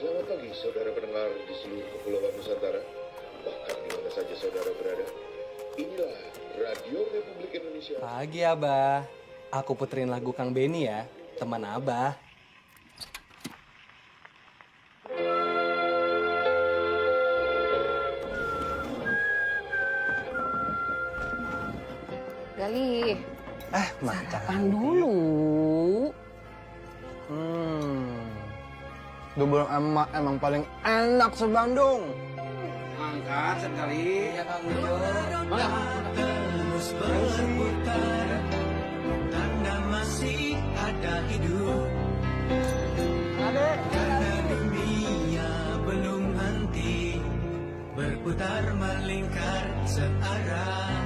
Selamat pagi, saudara pendengar di seluruh Kepulauan Nusantara, bahkan di mana saja saudara berada. Inilah Radio Republik Indonesia. Pagi, Abah. Aku puterin lagu Kang Benny ya, teman Abah. Gali, Makan dulu. Bubur emak emang paling enak se-Bandung. Angkat sekali. Iya, Kang Bejo. Terus berputar, tanda masih ada hidup. Karena dunia belum henti, berputar melingkar searah.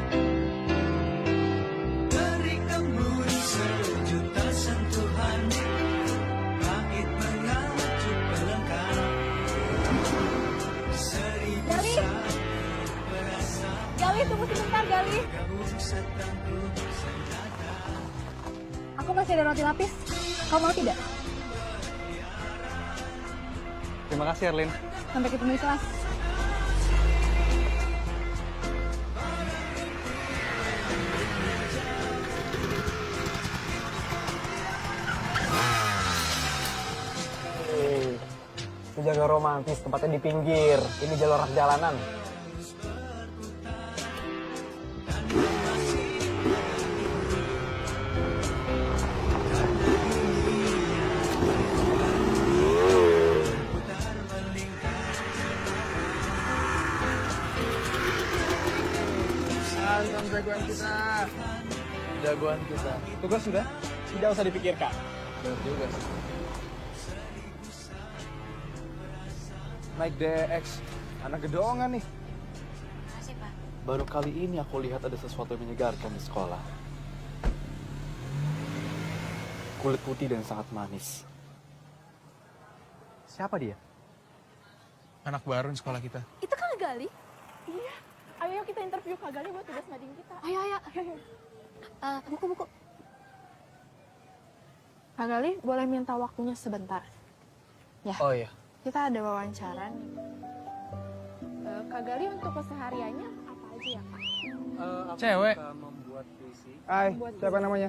Dari embun sejuta sentuhan, langit mengacu pelengkap. Seribu Gali. satu perasaan. Gali, tunggu sebentar, Gali. Aku masih ada roti lapis. Kau mau tidak? Terima kasih, Erlin. Sampai ketemu di kelas. Itu jaga romantis, tempatnya di pinggir. Ini jalur rak jalanan. Anton jagoan kita. Jagoan kita. Tugas sudah? Tidak usah dipikirkan. Bener juga sih. Naik DX. Anak gedongan nih. Makasih, Pak. Baru kali ini aku lihat ada sesuatu yang menyegarkan di sekolah. Kulit putih dan sangat manis. Siapa dia? Anak baru di sekolah kita. Itu kan Gali? Iya, ayo kita interview Kak Gali buat tugas mading kita. Ayo. Buku. Kak Gali, boleh minta waktunya sebentar? Ya, Oh iya. kita ada wawancara nih. Kak Gali untuk kesehariannya apa aja ya, Kak? Cewek. Membuat puisi. Hai, Buat siapa puisi, namanya?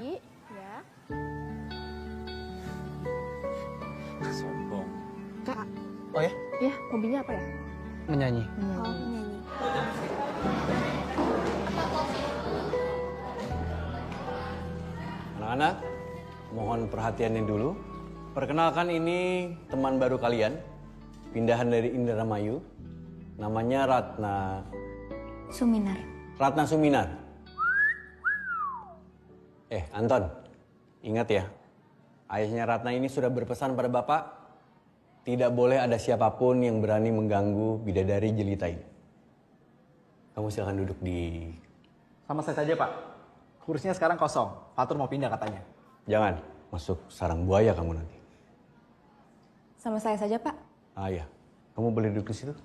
Ya. Sombong. Kak, Oh ya? ya hobinya apa ya? Menyanyi. Oh, menyanyi. Anak-anak, mohon perhatiannya dulu. Perkenalkan ini teman baru kalian, pindahan dari Indramayu. Namanya Suminar. Ratna Suminar. Anton, ingat ya, ayahnya Ratna ini sudah berpesan pada Bapak, tidak boleh ada siapapun yang berani mengganggu bidadari jelita ini. Kamu silakan duduk di... Sama saya saja, Pak. Kursinya sekarang kosong. Fatur mau pindah katanya. Jangan, masuk sarang buaya kamu nanti. Sama saya saja, Pak. Ah ya, kamu boleh duduk di situ?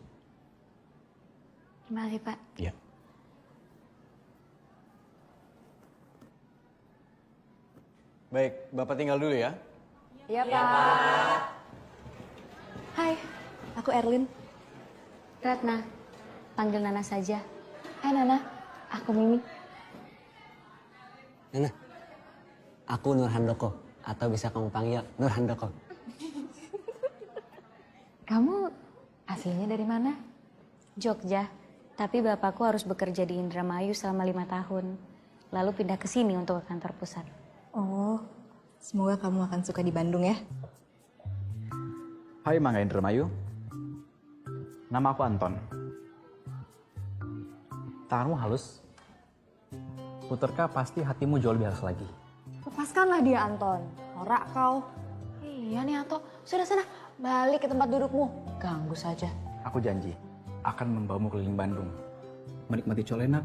Terima kasih, Pak. Ya. Baik, Bapak tinggal dulu ya. Iya, Pak. Hai, aku Erlin. Ratna, panggil Nana saja. Hai Nana, aku Mimi. Nana, aku Nur Handoko, atau bisa kamu panggil Nur Handoko. Kamu aslinya dari mana? Jogja, tapi bapakku harus bekerja di Indramayu selama 5 tahun. Lalu pindah ke sini untuk ke kantor pusat. Oh, semoga kamu akan suka di Bandung ya. Hai Mangga Indramayu. Nama aku Anton. Tanganmu halus. Puterka pasti hatimu jauh lebih halus lagi. Lepaskanlah dia, Anton. Norak kau. Iya nih, Anto. Sudah sana, balik ke tempat dudukmu. Ganggu saja. Aku janji akan membawamu keliling Bandung. Menikmati colenak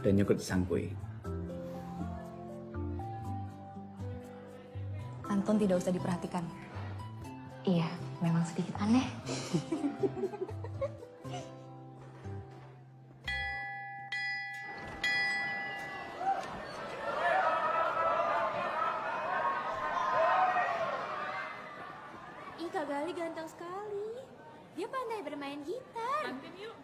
dan yogurt sangkui. Anton tidak usah diperhatikan. Iya, memang sedikit aneh. Ih, Kak Gali ganteng sekali. sekali. Dia pandai bermain gitar. Kantin yuk.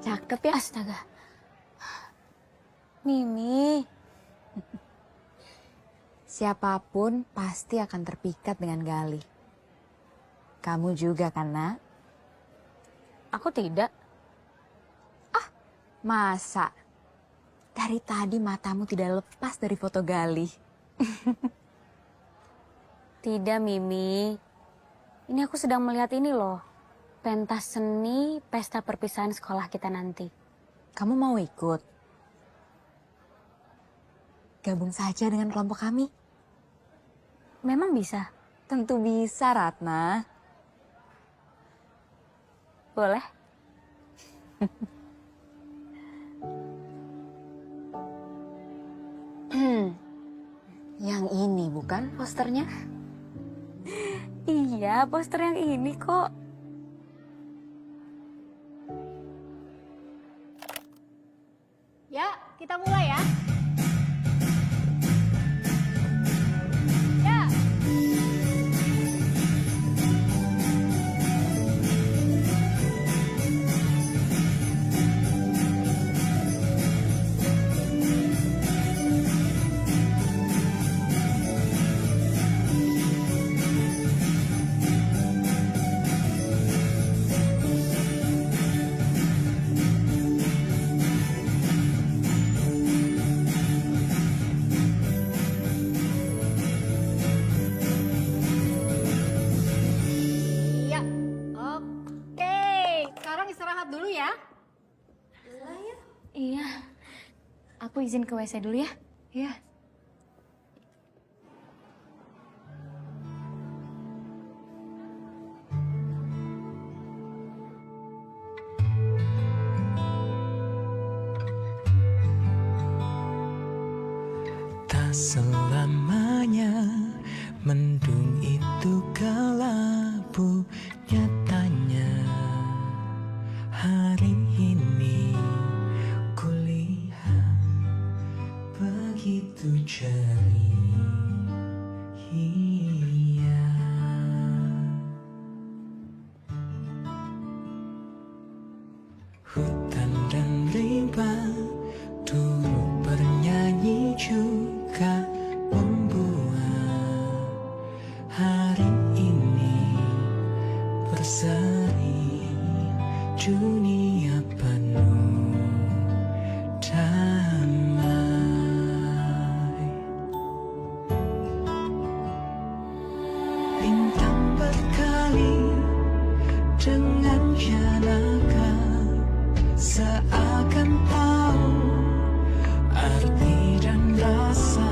Cakep ya, astaga. Mimi. Siapapun pasti akan terpikat dengan Gali. Kamu juga kan, Nak? Aku tidak. Masa? Dari tadi matamu tidak lepas dari foto Gali. Tidak, Mimi. Ini aku sedang melihat ini loh. Pentas seni pesta perpisahan sekolah kita nanti. Kamu mau ikut? Gabung saja dengan kelompok kami. Memang bisa? Tentu bisa, Ratna. Boleh? Yang ini bukan posternya? Iya, poster yang ini kok. Ya, kita mulai ya. Ya. Ya. Oke, sekarang istirahat dulu ya. Iya. Aku izin ke WC dulu ya. Iya. Tak selamanya mendung itu kelabu, nyatanya hari ini kulihat begitu ceria. Hutan dan rimbang dulu bernyanyi juga membuat hari ini berseri, dunia penuh damai. Bintang berkali dengan janaga, seakan tahu arti dan rasa.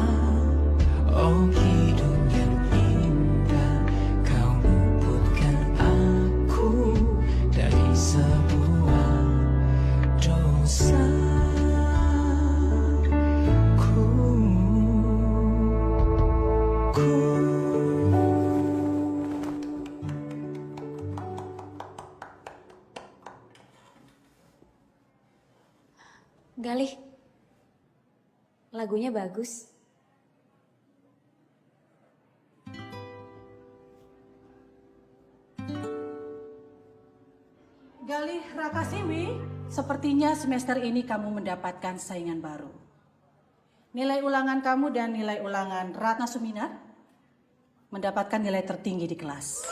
Oh hidup yang indah, kau luputkan aku dari sebuah dosa. Galih. Lagunya bagus. Galih Rakasiwi, sepertinya semester ini kamu mendapatkan saingan baru. Nilai ulangan kamu dan nilai ulangan Ratna Suminar mendapatkan nilai tertinggi di kelas.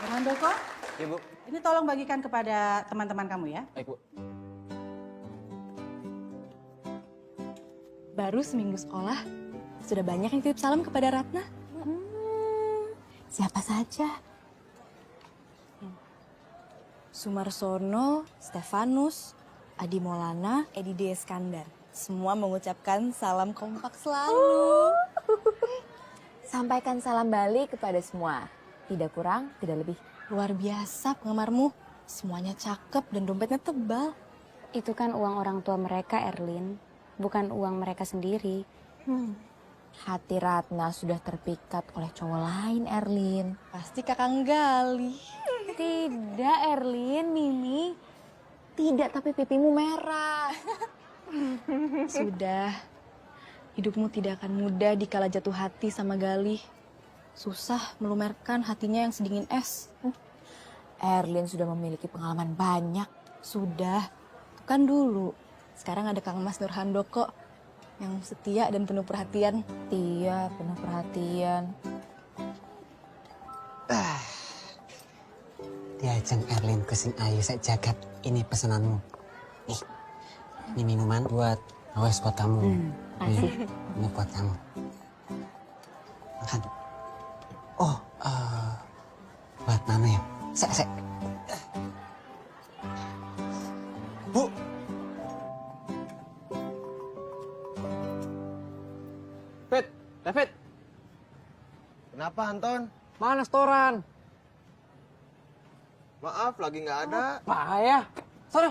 Handoko, Ibu. ini tolong bagikan kepada teman-teman kamu ya. Baik, Bu. Baru seminggu sekolah, sudah banyak yang titip salam kepada Ratna. Siapa saja? Sumarsono, Stefanus, Adi Maulana, Edi D. Iskandar. Semua mengucapkan salam kompak selalu. Sampaikan salam balik kepada semua. Tidak kurang, tidak lebih. Luar biasa penggemarmu. Semuanya cakep dan dompetnya tebal. Itu kan uang orang tua mereka, Erlin. Bukan uang mereka sendiri. Hati Ratna sudah terpikat oleh cowok lain, Erlin. Pasti Kakang Gali. Tidak, Erlin, Mimi. Tidak, tapi pipimu merah. Sudah. Hidupmu tidak akan mudah dikala jatuh hati sama Gali. Susah melumerkan hatinya yang sedingin es. Erlin sudah memiliki pengalaman banyak. Sudah. Bukan dulu. Sekarang ada Kang Mas Nur Handoko yang setia dan penuh perhatian. Setia, penuh perhatian. Diajeng Erlin kusin ayu sak jagat. Ini pesananmu. Nih, ini minuman buat awas buat kamu. Kasih. Ini buat kamu. Makan. Oh, buat Nana ya. Sek. Bu. David. Kenapa Anton? Mana setoran? Maaf, lagi nggak ada. Bahaya. Sana.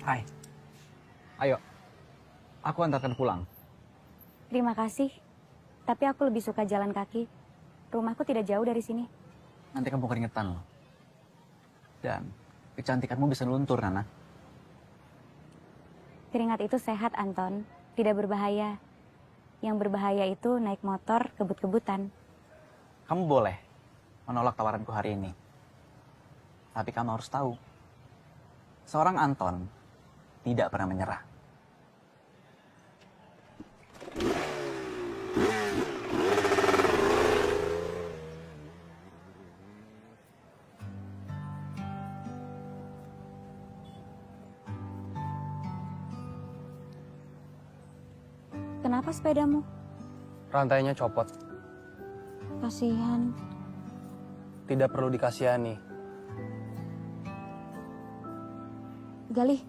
Hai. Ayo. Aku antarkan pulang. Terima kasih. Tapi aku lebih suka jalan kaki. Rumahku tidak jauh dari sini. Nanti kamu keringetan loh. Dan kecantikanmu bisa luntur, Nana. Keringat itu sehat, Anton. Tidak berbahaya. Yang berbahaya itu naik motor kebut-kebutan. Kamu boleh menolak tawaranku hari ini. Tapi kamu harus tahu. Seorang Anton tidak pernah menyerah. Kenapa sepedamu? Rantainya copot. Kasihan. Tidak perlu dikasihani. Galih,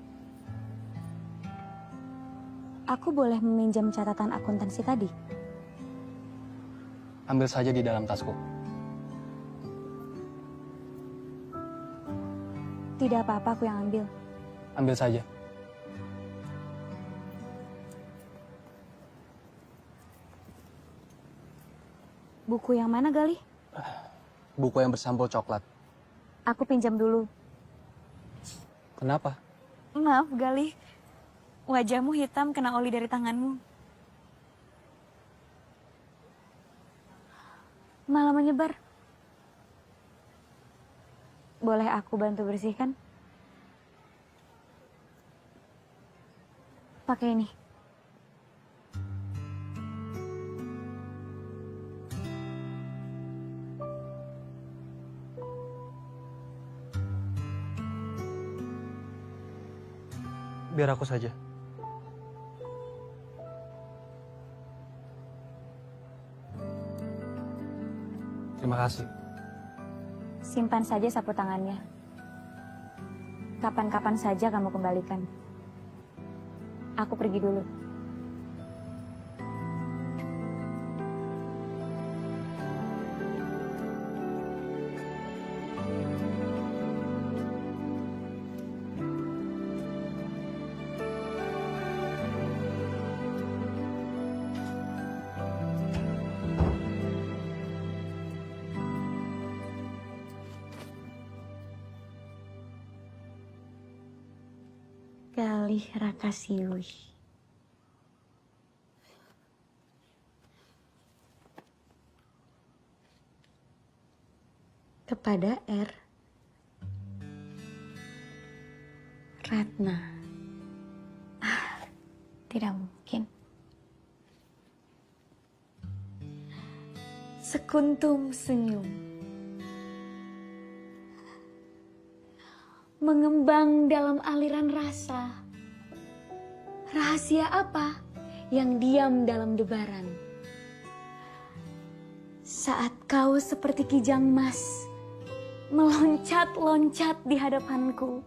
aku boleh meminjam catatan akuntansi tadi? Ambil saja di dalam tasku. Tidak apa-apa, aku yang ambil. Ambil saja. Buku yang mana, Galih? Buku yang bersampul coklat. Aku pinjam dulu. Kenapa? Maaf, Galih. Wajahmu hitam kena oli dari tanganmu. Malah menyebar. Boleh aku bantu bersihkan? Pakai ini. Biar aku saja. Terima kasih. Simpan saja sapu tangannya. Kapan-kapan saja kamu kembalikan. Aku pergi dulu. Galih Rakasiwi. Kepada R. Ratna. Tidak mungkin. Sekuntum senyum. Mengembang dalam aliran rasa. Rahasia apa yang diam dalam debaran? Saat kau seperti kijang emas, meloncat-loncat di hadapanku.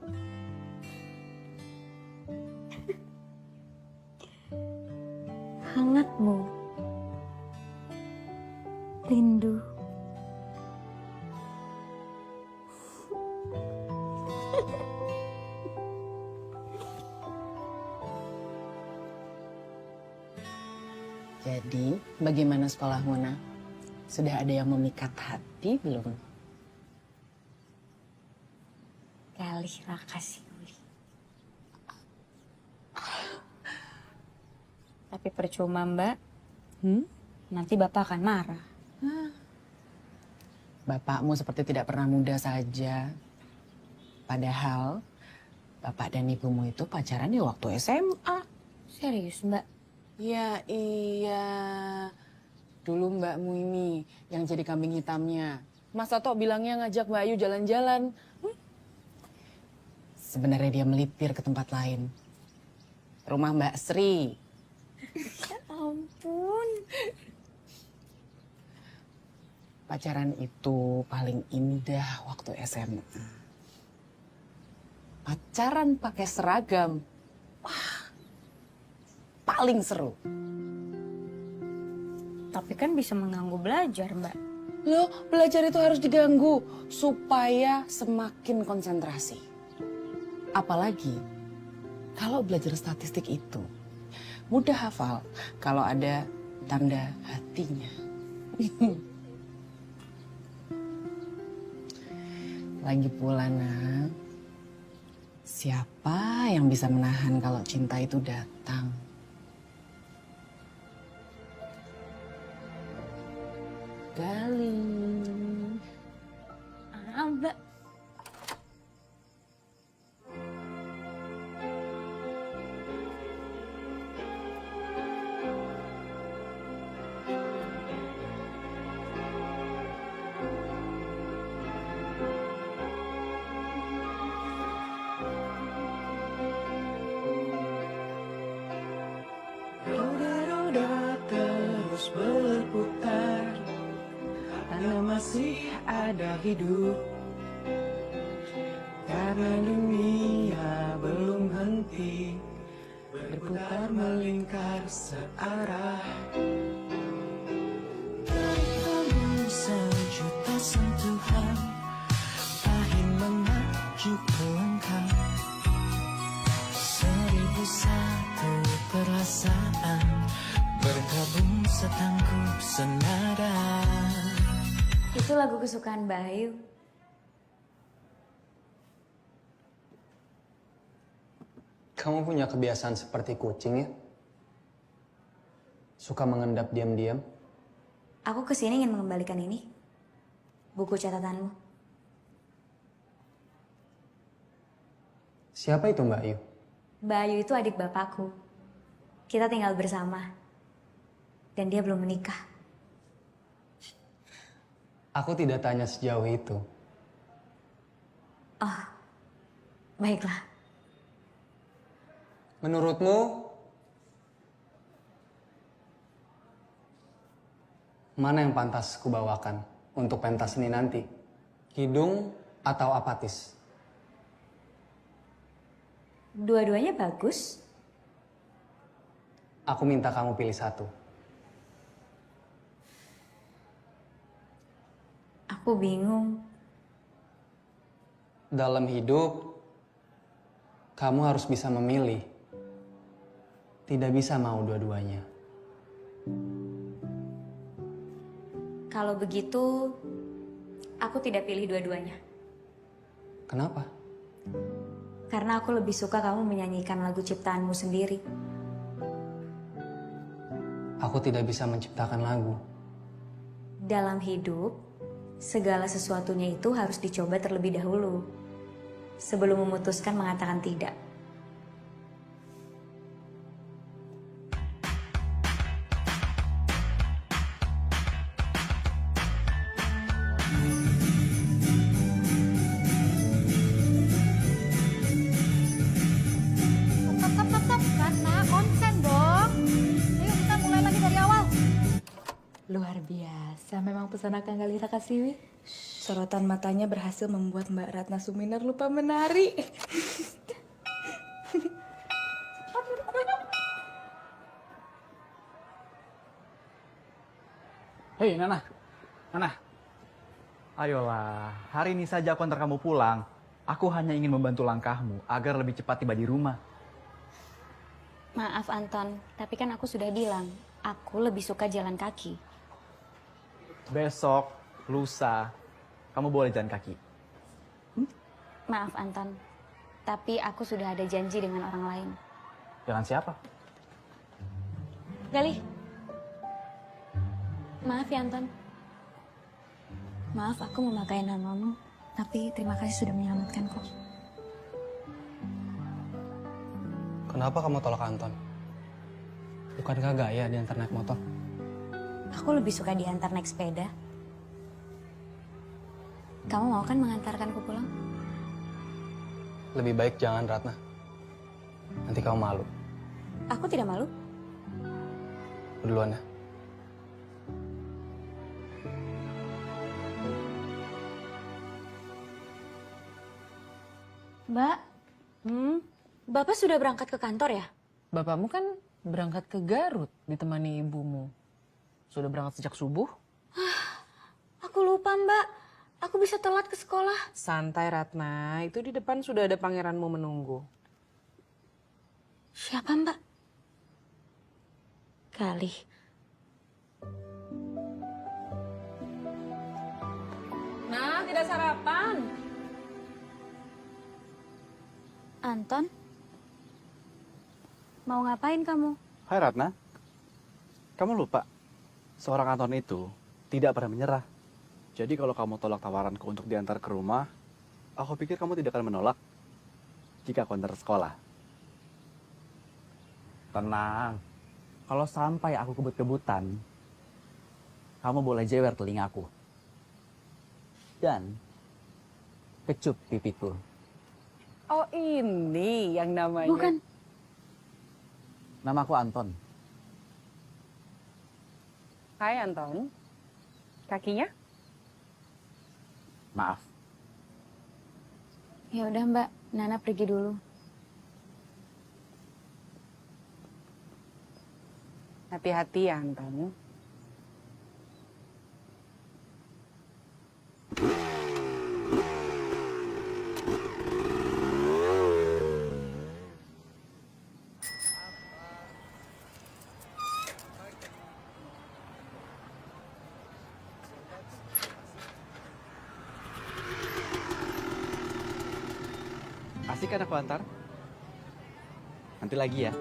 Hangatmu, rindu. Jadi, bagaimana sekolah Mona? Sudah ada yang memikat hati belum? Galih Raka Siuli. Tapi percuma, Mbak. Nanti Bapak akan marah. Bapakmu seperti tidak pernah muda saja. Padahal, bapak dan ibumu itu pacaran di waktu SMA. Serius, Mbak? Ya iya. Dulu mbakmu ini yang jadi kambing hitamnya. Mas Toto bilangnya ngajak Mbak Ayu jalan-jalan. Sebenarnya dia melipir ke tempat lain. Rumah Mbak Sri. Ya ampun. Pacaran itu paling indah waktu SMA. Pacaran pakai seragam. Wah, paling seru. Tapi kan bisa mengganggu belajar, Mbak. Loh, belajar itu harus diganggu supaya semakin konsentrasi. Apalagi kalau belajar statistik itu mudah hafal kalau ada tanda hatinya. Lagi pula, nak, siapa yang bisa menahan kalau cinta itu datang? Galih. Mbak. Roda-roda terus berputar, karena masih ada hidup. Karena dunia belum henti berputar melingkar searah. Kamu sejuta sentuhan, pahit mengaju langkah. 1001 perasaan bergabung setangkup senada. Itu lagu kesukaan Mbak Ayu. Kamu punya kebiasaan seperti kucing ya? Suka mengendap diam-diam? Aku kesini ingin mengembalikan ini. Buku catatanmu. Siapa itu Mbak Ayu? Mbak Ayu itu adik bapakku. Kita tinggal bersama. Dan dia belum menikah. Aku tidak tanya sejauh itu. Oh, baiklah. Menurutmu, mana yang pantas kubawakan untuk pentas seni nanti? Hidung atau apatis? Dua-duanya bagus. Aku minta kamu pilih satu. Aku bingung. Dalam hidup, kamu harus bisa memilih. Tidak bisa mau dua-duanya. Kalau begitu, aku tidak pilih dua-duanya. Kenapa? Karena aku lebih suka kamu menyanyikan lagu ciptaanmu sendiri. Aku tidak bisa menciptakan lagu. Dalam hidup, segala sesuatunya itu harus dicoba terlebih dahulu. Sebelum memutuskan mengatakan tidak. Tetap, Ratna, konsen dong. Ayo kita mulai lagi dari awal. Luar biasa, memang pesona Kang Gali Rakasiwi. Sorotan matanya berhasil membuat Mbak Ratna Suminar lupa menari. Hei, Nana. Nana. Ayolah, hari ini saja aku antar kamu pulang. Aku hanya ingin membantu langkahmu agar lebih cepat tiba di rumah. Maaf Anton, tapi kan aku sudah bilang, aku lebih suka jalan kaki. Besok, lusa, kamu boleh jalan kaki. Maaf Anton, tapi aku sudah ada janji dengan orang lain. Dengan siapa? Gali. Maaf ya Anton. Maaf aku memakai namamu, tapi terima kasih sudah menyelamatkanku. Kenapa kamu tolak Anton? Bukankah gaya diantar naik motor? Aku lebih suka diantar naik sepeda. Kamu mau kan mengantarkanku pulang? Lebih baik jangan, Ratna. Nanti kamu malu. Aku tidak malu. Duluan ya. Mbak, Bapak sudah berangkat ke kantor ya? Bapakmu kan berangkat ke Garut ditemani ibumu. Sudah berangkat sejak subuh? Aku lupa Mbak, aku bisa telat ke sekolah. Santai Ratna, itu di depan sudah ada pangeranmu menunggu. Siapa Mbak? Gali. Nah, tidak sarapan. Anton? Mau ngapain kamu? Hai Ratna. Kamu lupa, seorang Anton itu tidak pernah menyerah. Jadi kalau kamu tolak tawaranku untuk diantar ke rumah, aku pikir kamu tidak akan menolak jika aku antar sekolah. Tenang, kalau sampai aku kebut-kebutan, kamu boleh jewer telingaku. Dan kecup pipiku. Oh ini yang namanya. Bukan. Namaku Anton. Hai Anton. Kakinya? Maaf. Ya udah Mbak, Nana pergi dulu. Hati-hati ya Anton. Asik kan aku antar? Nanti lagi ya.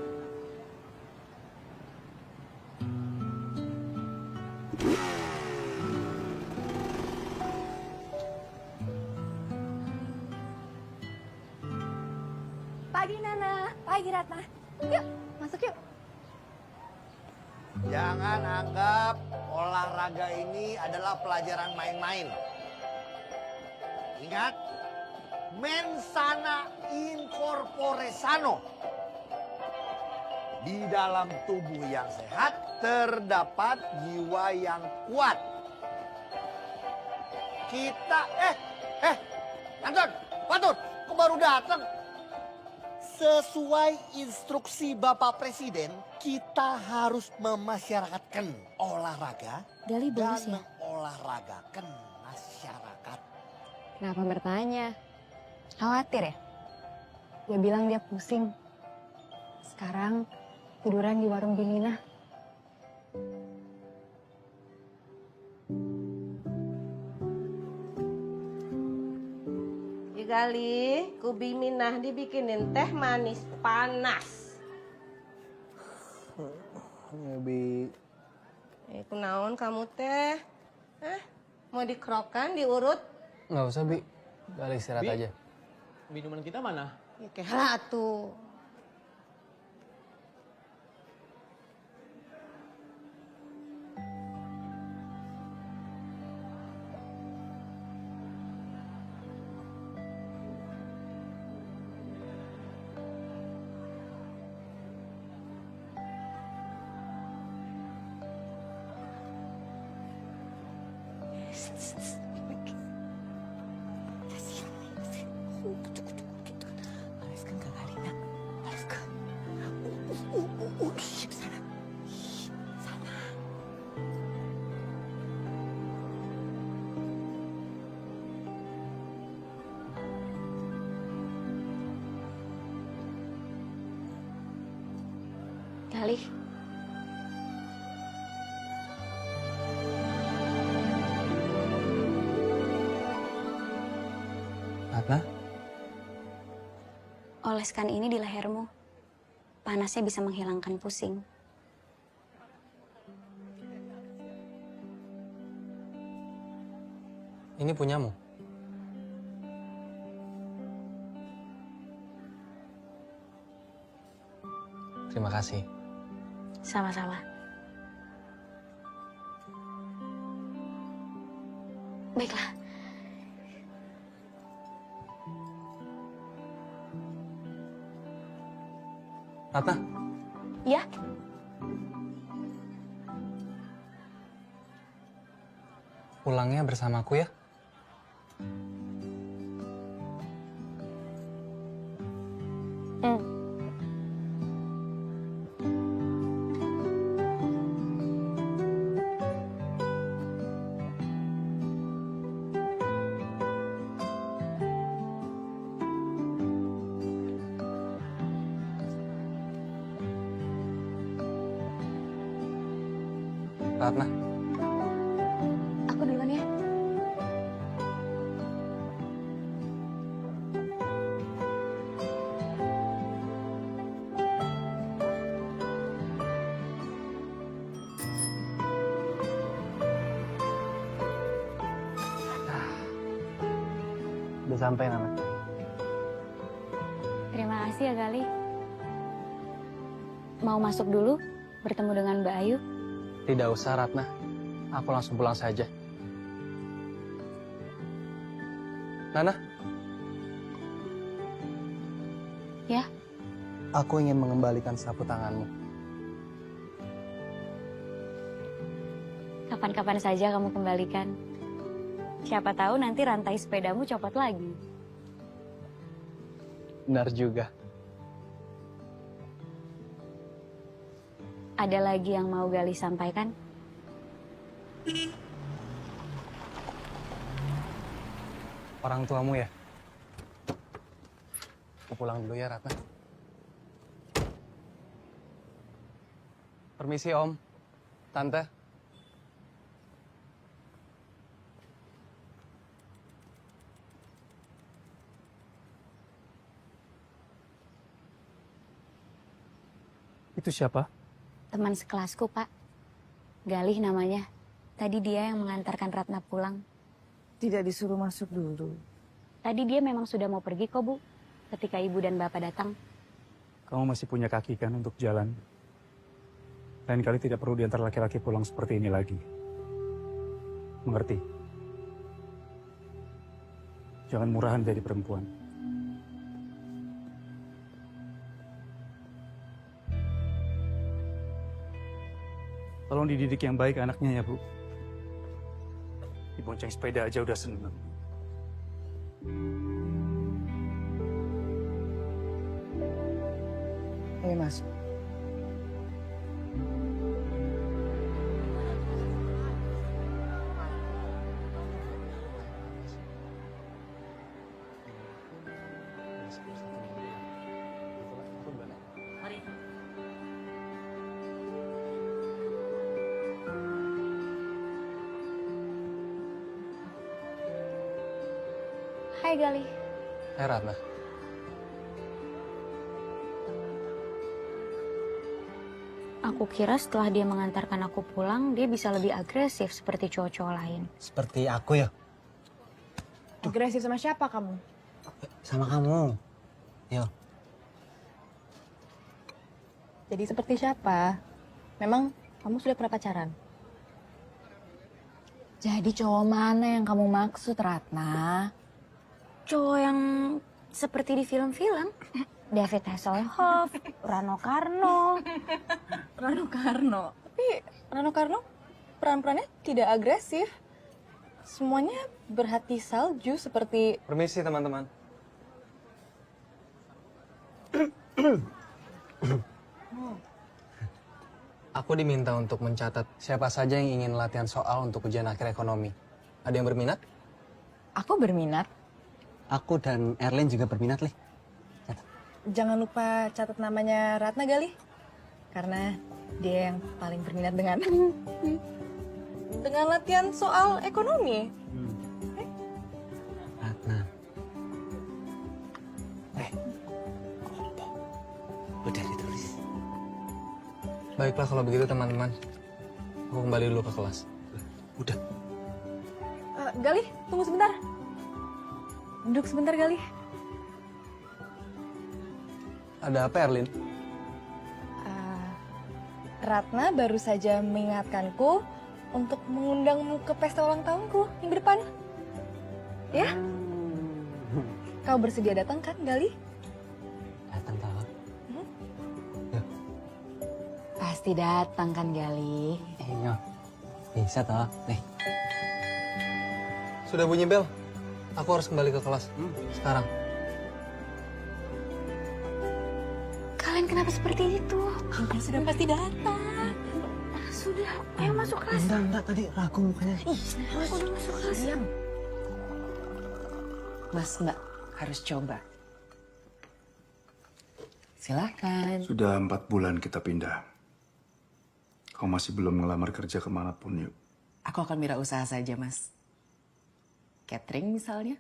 Pagi Nana, pagi Ratna. Yuk, masuk yuk. Jangan anggap olahraga ini adalah pelajaran main-main. Ingat, mens sana in corpore sano. Di dalam tubuh yang sehat terdapat jiwa yang kuat. Kita, Anton, Patut, kok baru datang? Sesuai instruksi Bapak Presiden, kita harus memasyarakatkan olahraga Gali dan bolos ya? mengolahragakan masyarakat. Kenapa bertanya? Khawatir ya? Dia bilang dia pusing. Sekarang tiduran di warung Bimina. Gali, ku Biminah dibikinin teh manis panas. Bi. Kunaon kamu teh? Mau dikerokan, diurut? Nggak usah, Bi. Gali istirahat Bi. aja. Minuman kita mana? Ya kehela tuh. Galih. Ratna? Oleskan ini di lehermu. Panasnya bisa menghilangkan pusing. Ini punyamu. Terima kasih. Sama-sama. Baiklah. Ratna, Ya, pulangnya bersamaku ya. Ratna, aku duluan ya. udah sampai Nana. Terima kasih ya Galih. Mau masuk dulu bertemu dengan Mbak Ayu? Tidak usah Ratna, aku langsung pulang saja. Nana? Ya? Aku ingin mengembalikan sapu tanganmu. Kapan-kapan saja kamu kembalikan. Siapa tahu nanti rantai sepedamu copot lagi. Benar juga. Ada lagi yang mau Galih sampaikan? Orang tuamu ya? Aku pulang dulu ya Ratna. Permisi Om, Tante. Itu siapa? Teman sekelasku, Pak. Galih namanya. Tadi dia yang mengantarkan Ratna pulang. Tidak disuruh masuk dulu. Tadi dia memang sudah mau pergi kok, Bu. Ketika Ibu dan Bapak datang. Kamu masih punya kaki kan untuk jalan? Lain kali tidak perlu diantar laki-laki pulang seperti ini lagi. Mengerti? Jangan murahan jadi perempuan. Tolong dididik yang baik anaknya ya, Bu. Dibonceng sepeda aja udah seneng. Ayo masuk. Hai Galih. Hai Ratna. Aku kira setelah dia mengantarkan aku pulang, dia bisa lebih agresif seperti cowok-cowok lain. Seperti aku ya? Agresif sama siapa kamu? Sama kamu. Yo. Jadi seperti siapa? Memang kamu sudah pernah pacaran? Jadi cowok mana yang kamu maksud, Ratna? Cowok yang seperti di film-film. David Hasselhoff, Rano Karno. Rano Karno. Tapi Rano Karno peran-perannya tidak agresif. Semuanya berhati salju seperti... Permisi teman-teman. Aku diminta untuk mencatat siapa saja yang ingin latihan soal untuk ujian akhir ekonomi. Ada yang berminat? Aku berminat. Aku dan Erlin juga berminat, Lih. Jangan lupa catat namanya Ratna, Galih. Karena dia yang paling berminat dengan latihan soal ekonomi. Ratna. Udah ditulis. Baiklah kalau begitu teman-teman. Aku kembali dulu ke kelas. Udah. Galih, tunggu sebentar. Duduk sebentar, Galih. Ada apa, Erlin? Ratna baru saja mengingatkanku untuk mengundangmu ke pesta ulang tahunku minggu depan. Ya? Kau bersedia datang kan, Galih? Datang tahu. Pasti datang kan, Galih? Iya. Bisa toh. Nih. Sudah bunyi bel. Aku harus kembali ke kelas. Sekarang. Kalian kenapa seperti itu? Sudah pasti datang. Sudah, ayo masuk kelas. Enggak, tadi ragu mukanya. Aku udah masuk kelas. Diam. Mas Mbak harus coba. Silakan. Sudah 4 bulan kita pindah. Kau masih belum ngelamar kerja kemanapun yuk. Aku akan wirausaha saja, Mas. Catering misalnya.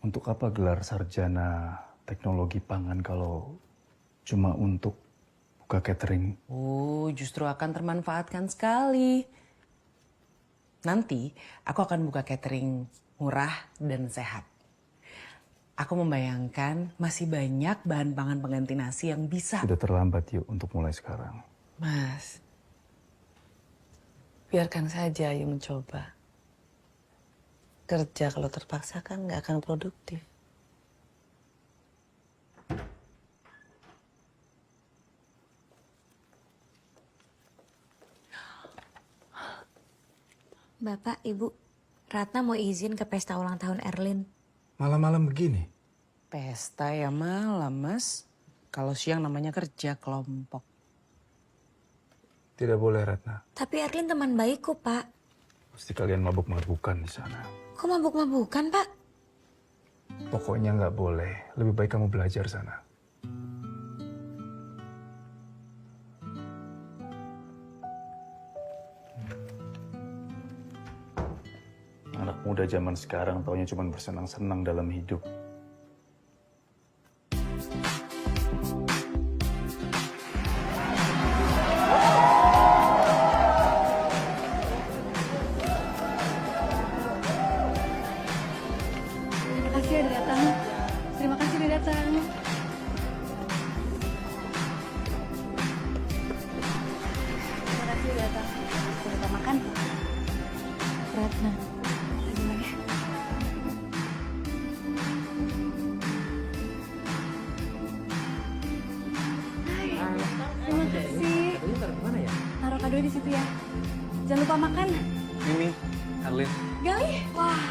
Untuk apa gelar sarjana teknologi pangan kalau cuma untuk buka catering? Oh, justru akan termanfaatkan sekali. Nanti aku akan buka catering murah dan sehat. Aku membayangkan masih banyak bahan pangan pengganti nasi yang bisa. Sudah terlambat yuk untuk mulai sekarang. Mas, biarkan saja Ayu mencoba. Kerja kalau terpaksa kan nggak akan produktif. Bapak, Ibu, Ratna mau izin ke pesta ulang tahun Erlin. Malam-malam begini? Pesta ya malam, Mas. Kalau siang namanya kerja kelompok. Tidak boleh, Ratna. Tapi Erlin teman baikku, Pak. Pasti kalian mabuk-mabukan di sana. Kok mabuk-mabukan, Pak? Pokoknya nggak boleh. Lebih baik kamu belajar sana. Anak muda zaman sekarang taunya cuma bersenang-senang dalam hidup. Terima kasih udah datang. Terima kasih udah datang. Terima kasih udah datang. Kita makan. Ratna. Duluan ya. Hai. Terima kasih. Taruh kado di situ ya. Jangan lupa makan. Mimi, Erlin, Galih. Wah.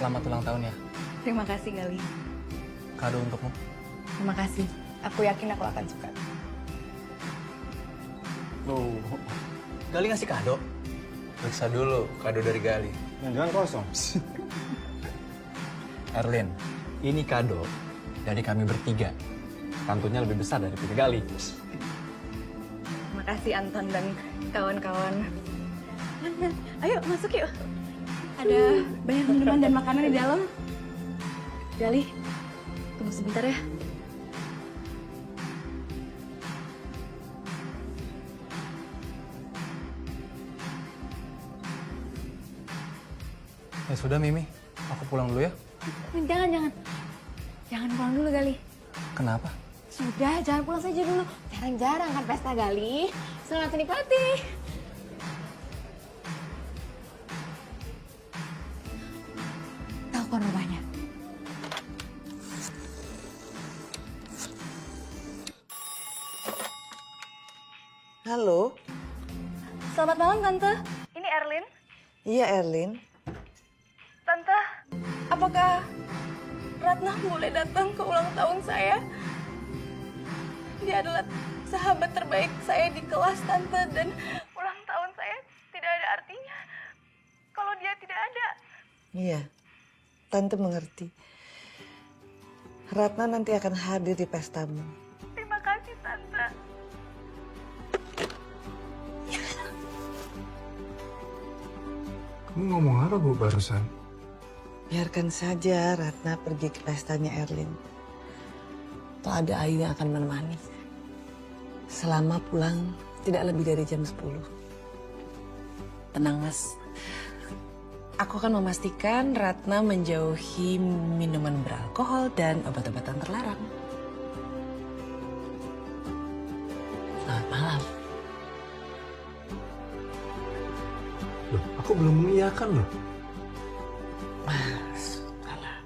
selamat ulang tahun ya. Terima kasih Galih. Kado untukmu. Terima kasih. Aku yakin aku akan suka. Oh, Gali ngasih kado? Periksa dulu kado dari Gali. Jangan kosong. Erlin, ini kado dari kami bertiga. Tentunya lebih besar dari punya Gali. Terima kasih Anton dan kawan-kawan. Ayo masuk yuk. Ada banyak minuman dan makanan di dalam. Gali, tunggu sebentar ya. Ya sudah Mimi, aku pulang dulu ya. Jangan. Jangan pulang dulu Gali. Kenapa? Sudah, jangan pulang saja dulu. Jarang-jarang kan pesta Gali. Selamat menikmati. Telepon rumahnya. Halo, Selamat malam Tante. Ini Erlin. iya Erlin. Tante, apakah Ratna boleh datang ke ulang tahun saya? Dia adalah sahabat terbaik saya di kelas Tante dan ulang tahun saya tidak ada artinya kalau dia tidak ada. Iya, Tante mengerti. Ratna nanti akan hadir di pestamu. Terima kasih Tante. Kamu ngomong apa, Bu, barusan? Biarkan saja Ratna pergi ke pestanya Erlin. Toh ada Ayu yang akan menemani. Selama pulang tidak lebih dari jam 10. Tenang, Mas. Aku akan memastikan Ratna menjauhi minuman beralkohol dan obat-obatan terlarang. Selamat malam. Loh, aku belum mengiyakan loh. Mas, alah.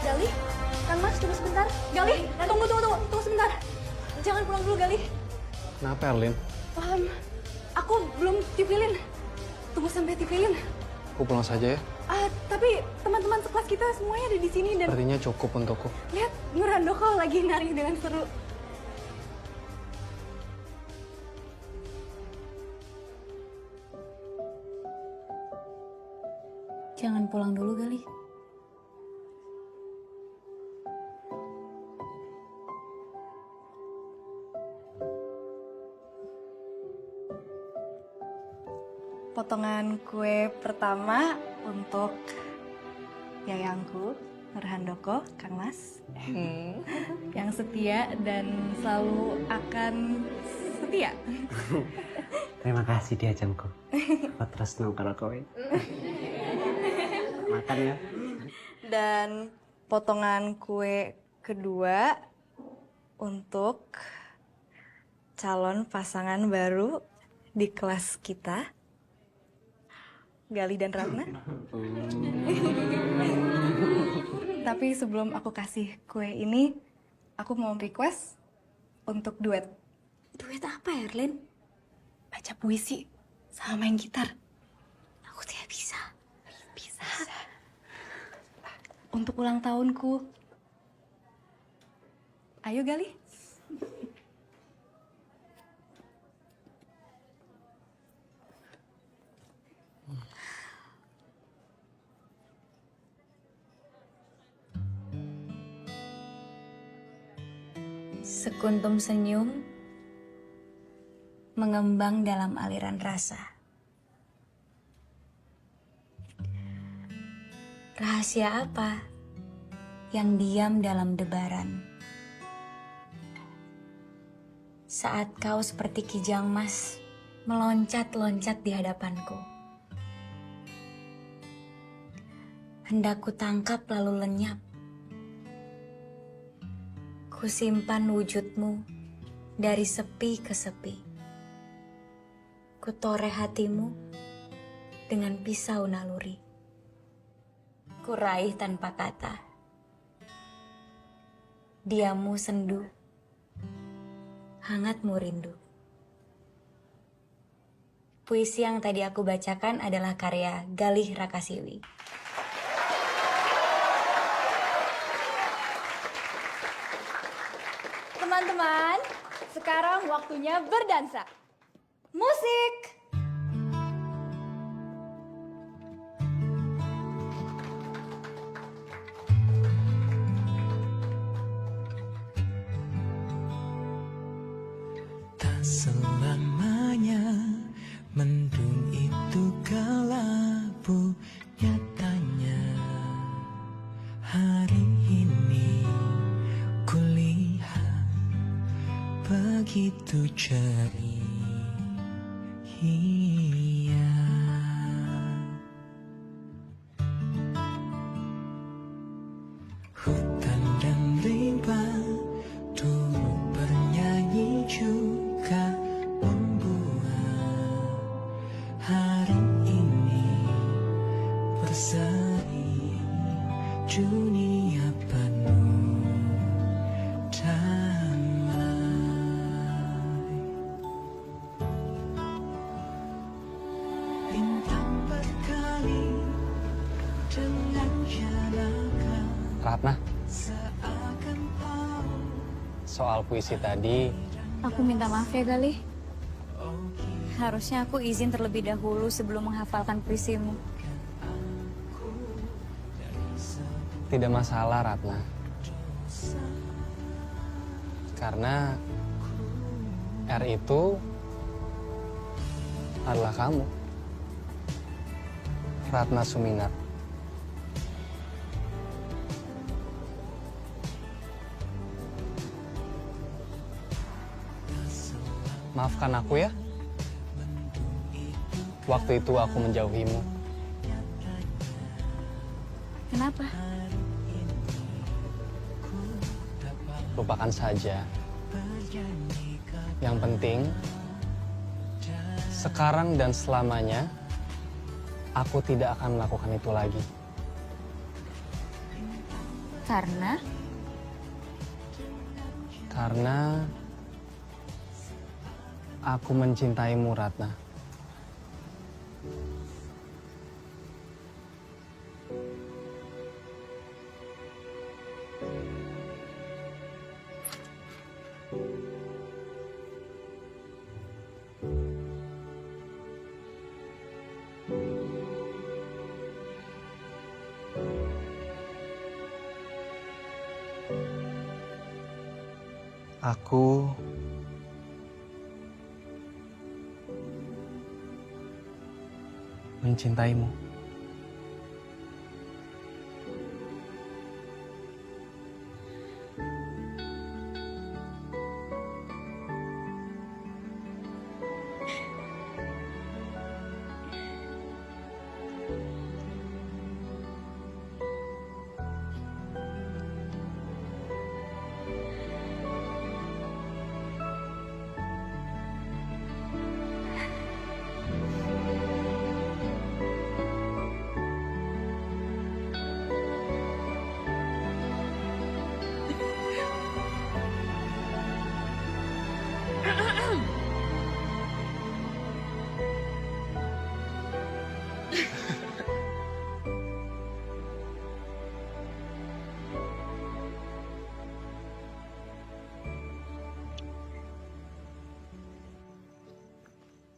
Gali, Kang Mas, tunggu sebentar. Gali, tunggu sebentar. Jangan pulang dulu, Gali. Kenapa, Erlin? Aku belum TV lilin. Tunggu sampai TV lilin. Aku pulang saja ya. Tapi teman-teman sekelas kita semuanya ada di sini dan Sepertinya cukup untukku. lihat Nur Handoko lagi nari dengan seru. Jangan pulang dulu, Gali. Potongan kue pertama untuk yayangku, Nur Handoko, Kang Mas. Yang setia dan selalu akan setia. Terima kasih diajanku. Aku terus nang karo kowe. Makan ya. Dan potongan kue kedua untuk calon pasangan baru di kelas kita, Gali dan Ratna. Tapi sebelum aku kasih kue ini, aku mau request untuk duet. Duet apa, Erlin? Baca puisi sama main gitar. Aku tidak bisa. Bisa. Untuk ulang tahunku. Ayo, Gali. Sekuntum senyum mengembang dalam aliran rasa. Rahasia apa yang diam dalam debaran? Saat kau seperti kijang mas meloncat-loncat di hadapanku. Hendak ku tangkap lalu lenyap. Kusimpan wujudmu dari sepi ke sepi. Kutoreh hatimu dengan pisau naluri. Kuraih tanpa kata. Diamu sendu, hangatmu rindu. Puisi yang tadi aku bacakan adalah karya Galih Rakasiwi. Teman-teman, sekarang waktunya berdansa. Musik! Tak selamanya mendung itu kelabu, nyatanya hari ini kulihat begitu ceria. Hutan dan rimbang dulu bernyanyi juga membuat hari ini berseri dunia penuh damai. Bintang berkali dengan jalakan Ratna, seakan tahu soal puisi tadi, Aku minta maaf ya, Galih. Harusnya aku izin terlebih dahulu sebelum menghafalkan puisimu. tidak masalah, Ratna. Karena R itu adalah kamu, Ratna Suminar. Maafkan aku ya. Waktu itu aku menjauhimu. Kenapa? Lupakan saja. Yang penting, sekarang dan selamanya, aku tidak akan melakukan itu lagi. Karena aku mencintaimu, Ratna. Aku mencintaimu.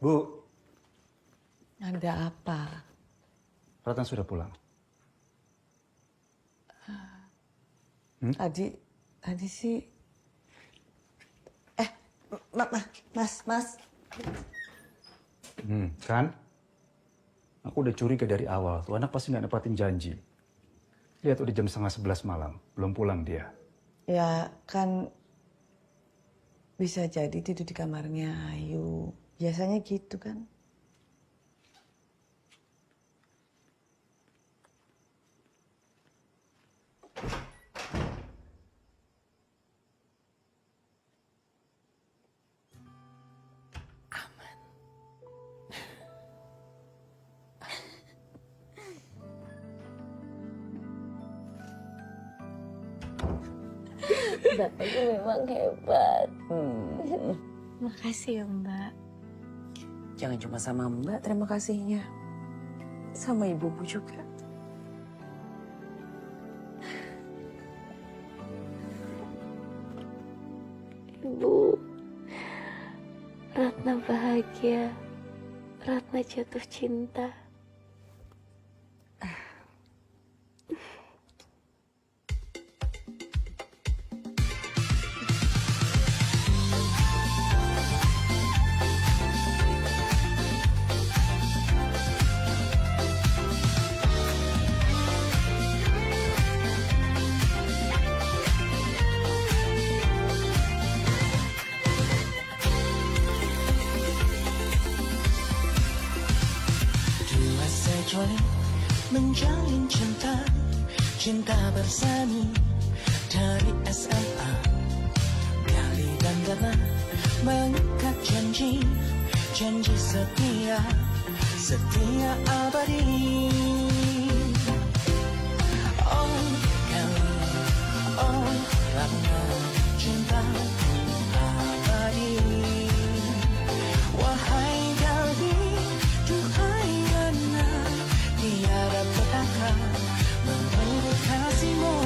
Bu, Ada apa? Ratna sudah pulang. Tadi sih. Mas. Kan? Aku udah curiga dari awal. Tuh anak pasti nggak nepatin janji. Lihat udah jam 10:30 malam, belum pulang dia. Ya kan bisa jadi tidur di kamarnya Ayu. Biasanya gitu kan. Bapaknya memang hebat. Makasih ya, Mbak. Jangan cuma sama Mbak terima kasihnya. Sama ibu juga. Ibu, Ratna bahagia, Ratna jatuh cinta. Menjalin cinta bersani dari SMA. Gali dan Ratna mengikat janji setia abadi. Oh Gali, oh Ratna, cintaku abadi. Wahai Gali, duhai Ratna, tiada petaka menurut kasihmu.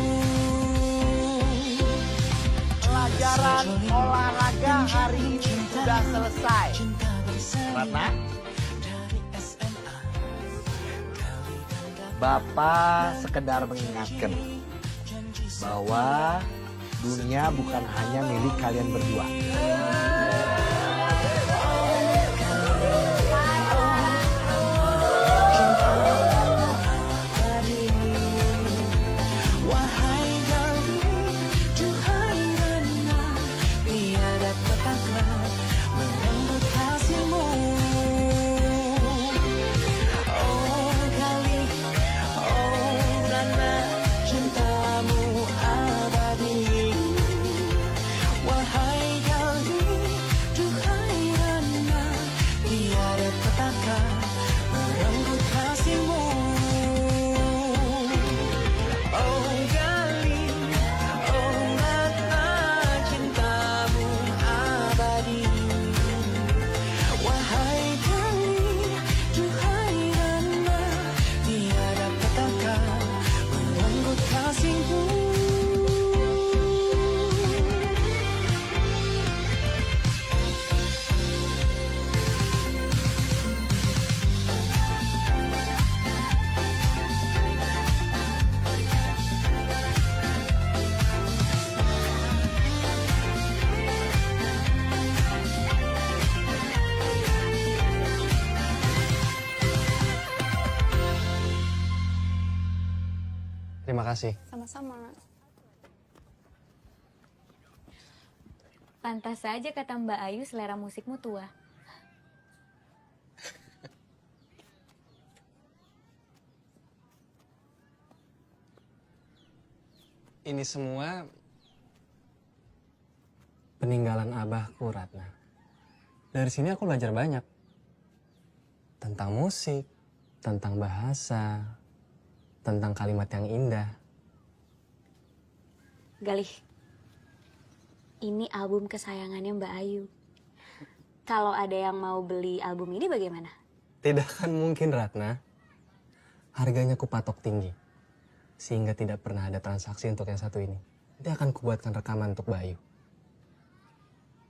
Pelajaran sudah selesai. Ratna? Bapak sekedar mengingatkan bahwa dunia bukan hanya milik kalian berdua. Wahai Gali, duhai Rana, tiada petaka merenggut kasihmu. Oh Gali, oh Rana, cintamu abadi. Wahai Gali, duhai Rana, tiada petaka merenggut kasihmu. Oh Gali, oh Ratna, cintamu abadi. Wahai Gali, duhai Ratna, tiada petaka merenggut kasihmu. Terima kasih. Sama-sama. Pantas saja kata Mbak Ayu selera musikmu tua. Ini semua peninggalan abahku, Ratna. Dari sini aku belajar banyak. Tentang musik, tentang bahasa, tentang kalimat yang indah. Galih, ini album kesayangannya Mbak Ayu. Kalau ada yang mau beli album ini bagaimana? Tidak akan mungkin, Ratna. Harganya kupatok tinggi. Sehingga tidak pernah ada transaksi untuk yang satu ini. Nanti akan kubuatkan rekaman untuk Mbak Ayu.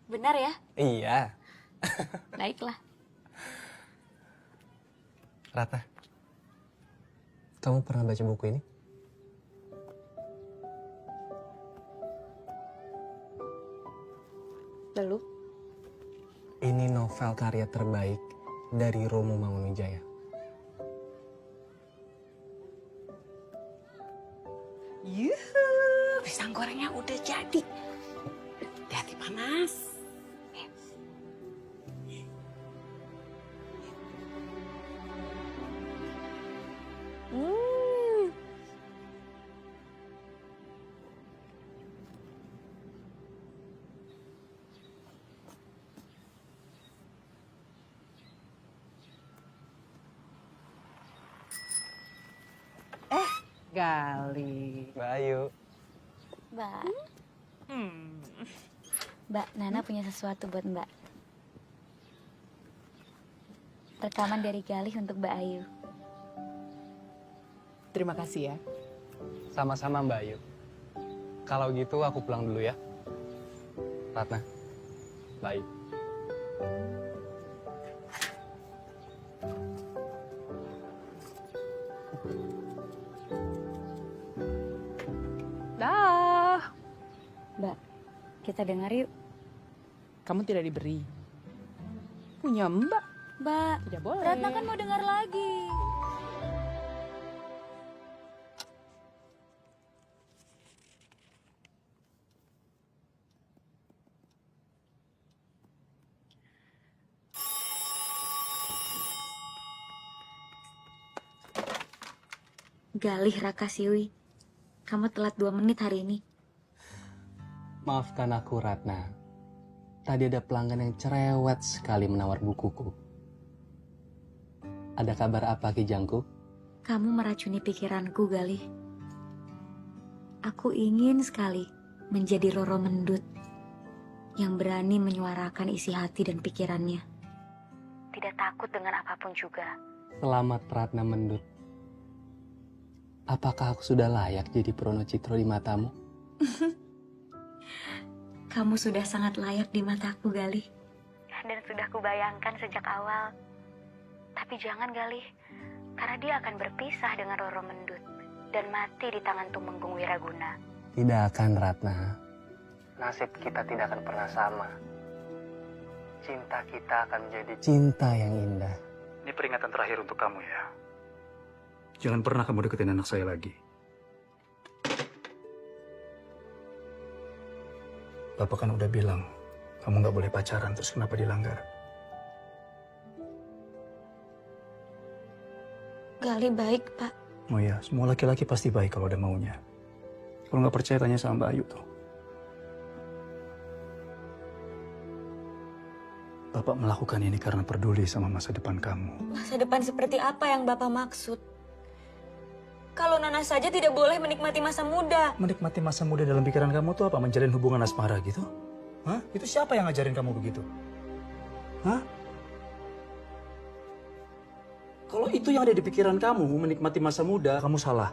Benar ya? Iya. Baiklah. Ratna, kamu pernah baca buku ini? Belum. Ini novel karya terbaik dari Romo Mangunwijaya. Yuhu, pisang gorengnya udah jadi. Hati-hati panas. Gali. Mbak Ayu. Mbak. Mbak, Nana punya sesuatu buat Mbak. Rekaman dari Galih untuk Mbak Ayu. Terima kasih ya. Sama-sama Mbak Ayu. Kalau gitu aku pulang dulu ya. Ratna, Mbak Ayu. Dah. Mbak, kita dengar yuk. Kamu tidak diberi. Punya Mbak. Mbak, Tidak boleh. Ratna kan mau dengar lagi. Galih Rakasiwi, kamu telat 2 menit hari ini. Maafkan aku, Ratna. Tadi ada pelanggan yang cerewet sekali menawar bukuku. Ada kabar apa, Ki Jangkuk? Kamu meracuni pikiranku, Galih. Aku ingin sekali menjadi Roro Mendut yang berani menyuarakan isi hati dan pikirannya. Tidak takut dengan apapun juga. Selamat, Ratna Mendut. Apakah aku sudah layak jadi Prono Citro di matamu? Kamu sudah sangat layak di mataku, Galih. dan sudah kubayangkan sejak awal. Tapi jangan, Galih, karena dia akan berpisah dengan Roro Mendut dan mati di tangan Tumenggung Wiraguna. Tidak akan, Ratna. Nasib kita tidak akan pernah sama. Cinta kita akan menjadi cinta yang indah. Ini peringatan terakhir untuk kamu ya. Jangan pernah kamu deketin anak saya lagi. Bapak kan udah bilang, kamu nggak boleh pacaran, terus kenapa dilanggar? Galih baik, Pak. Oh ya, semua laki-laki pasti baik kalau ada maunya. Kalau nggak percaya tanya sama Mbak Ayu tuh. Bapak melakukan ini karena peduli sama masa depan kamu. Masa depan seperti apa yang Bapak maksud? Kalau Nana saja tidak boleh menikmati masa muda. Menikmati masa muda dalam pikiran kamu tuh apa? Menjalin hubungan asmara gitu? Hah? Itu siapa yang ngajarin kamu begitu? Hah? Kalau itu yang ada di pikiran kamu, menikmati masa muda, kamu salah.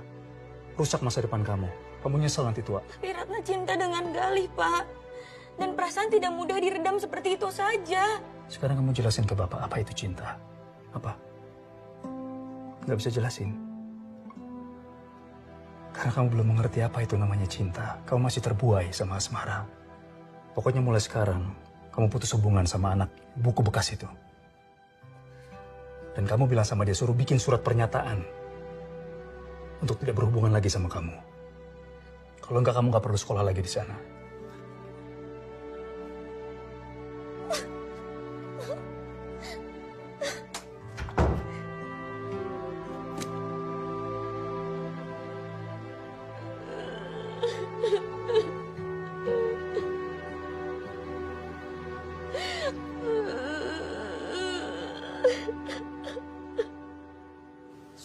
Rusak masa depan kamu. Kamu nyesal nanti tua. Tapi Ratna cinta dengan Galih, Pak. Dan perasaan tidak mudah diredam seperti itu saja. Sekarang kamu jelasin ke Bapak apa itu cinta. Apa? Nggak bisa jelasin. Karena kamu belum mengerti apa itu namanya cinta. Kamu masih terbuai sama asmara. Pokoknya mulai sekarang, kamu putus hubungan sama anak buku bekas itu. Dan kamu bilang sama dia suruh bikin surat pernyataan untuk tidak berhubungan lagi sama kamu. Kalau enggak, kamu nggak perlu sekolah lagi di sana.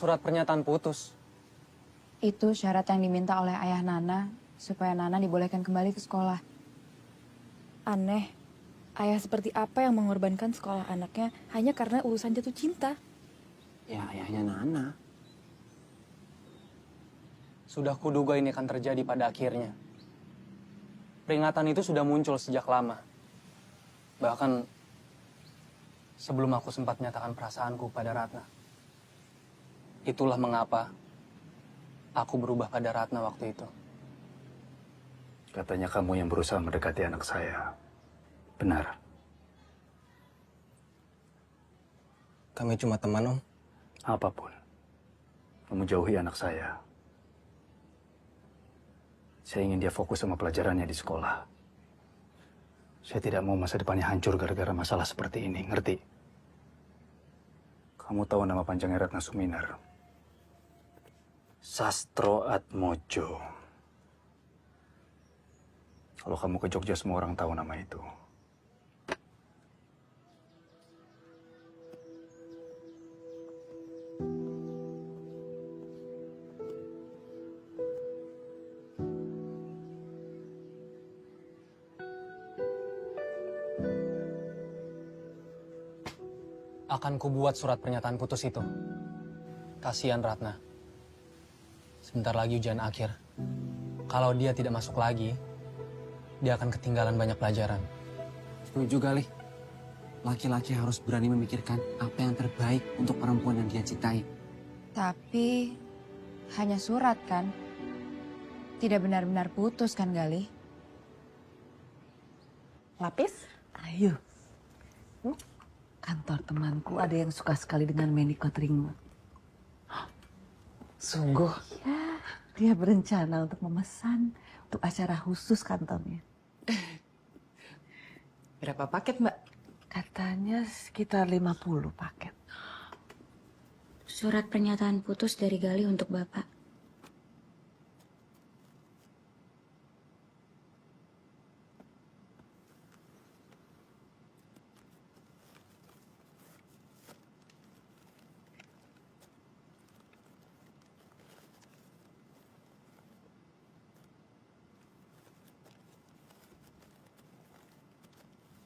Surat pernyataan putus. Itu syarat yang diminta oleh ayah Nana supaya Nana dibolehkan kembali ke sekolah. Aneh, ayah seperti apa yang mengorbankan sekolah anaknya hanya karena urusan jatuh cinta? Ya, ayahnya Nana. Sudah kuduga ini akan terjadi pada akhirnya. Peringatan itu sudah muncul sejak lama. Bahkan sebelum aku sempat menyatakan perasaanku pada Ratna. Itulah mengapa aku berubah pada Ratna waktu itu. Katanya kamu yang berusaha mendekati anak saya. Benar? Kami cuma teman, Om. Apapun. Kamu jauhi anak saya. Saya ingin dia fokus sama pelajarannya di sekolah. Saya tidak mau masa depannya hancur gara-gara masalah seperti ini, ngerti? Kamu tahu nama panjangnya Ratna Suminar? Sastro Atmojo. Kalau kamu ke Jogja, semua orang tahu nama itu. Akan kubuat surat pernyataan putus itu. Kasihan Ratna. Sebentar lagi ujian akhir. Kalau dia tidak masuk lagi, dia akan ketinggalan banyak pelajaran. Setuju, Galih. Laki-laki harus berani memikirkan apa yang terbaik untuk perempuan yang dia cintai. Tapi hanya surat kan? Tidak benar-benar putus kan, Galih? Lapis? Ayo. Kantor temanku ada yang suka sekali dengan manicure ring. Sungguh? Ya, dia berencana untuk memesan untuk acara khusus kantornya. Berapa paket, Mbak? Katanya sekitar 50 paket. Surat pernyataan putus dari Galih untuk Bapak.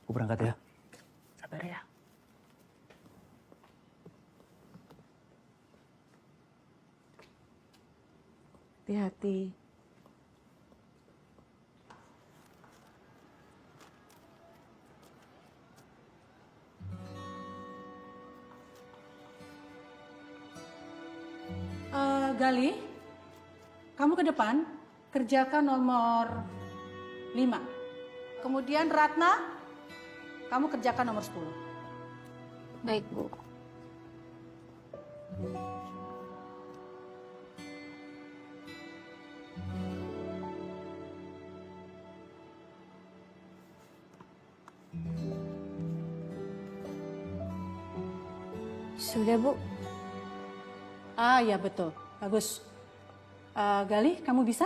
Aku berangkat ya. Sabar ya. Hati-hati. Gali, kamu ke depan, kerjakan nomor 5. Kemudian Ratna, kamu kerjakan nomor 10. Baik, Bu. Sudah, Bu. Ah, ya betul. Bagus. Gali, kamu bisa?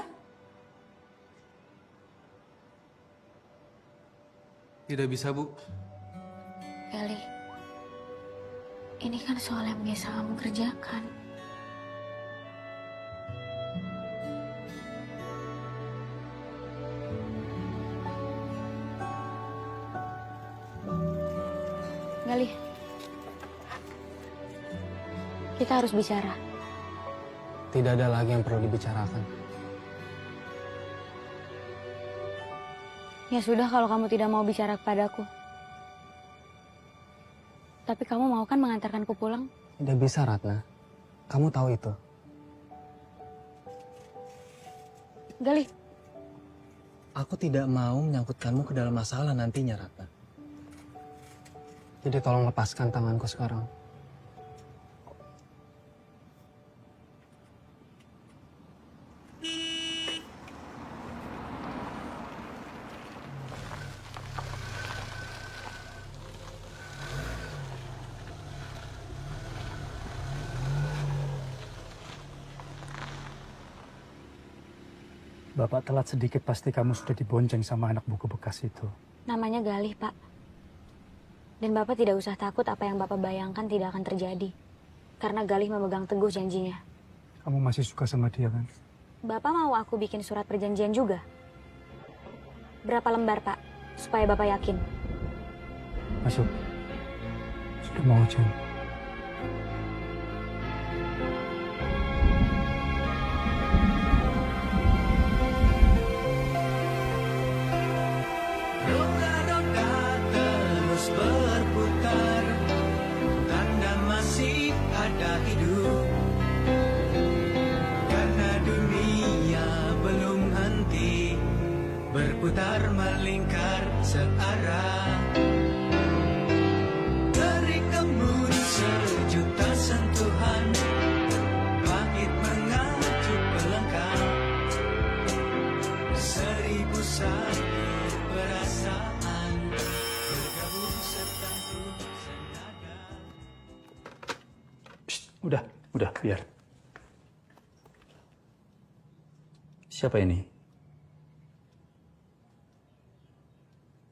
Tidak bisa, Bu. Gali, ini kan soal yang biasa kamu kerjakan. Gali, kita harus bicara. Tidak ada lagi yang perlu dibicarakan. Ya sudah kalau kamu tidak mau bicara kepadaku. Tapi kamu mau kan mengantarkanku pulang? Tidak bisa, Ratna. Kamu tahu itu. Gali. Aku tidak mau menyangkutkanmu ke dalam masalah nantinya, Ratna. Jadi tolong lepaskan tanganku sekarang. Bapak telat sedikit, pasti kamu sudah dibonceng sama anak buku bekas itu. Namanya Galih, Pak. Dan Bapak tidak usah takut apa yang Bapak bayangkan tidak akan terjadi. Karena Galih memegang teguh janjinya. Kamu masih suka sama dia kan? Bapak mau aku bikin surat perjanjian juga? Berapa lembar, Pak? Supaya Bapak yakin. Masuk. Sudah mau hujan. Roda-roda terus berputar, tanda masih ada hidup. Karena dunia belum henti berputar melingkar searah. Dari kembun sejuta sentuhan, langit mengacu pelengkap. 1000 sakit perasaan bergabung setangkuh senada. Udah, biar. Siapa ini?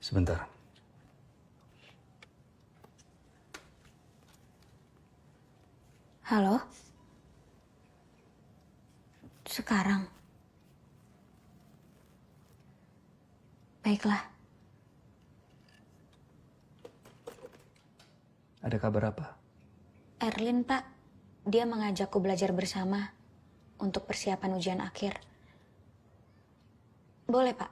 Sebentar. Halo? Sekarang? Baiklah. Ada kabar apa? Erlin, Pak. Dia mengajakku belajar bersama untuk persiapan ujian akhir. Boleh, Pak?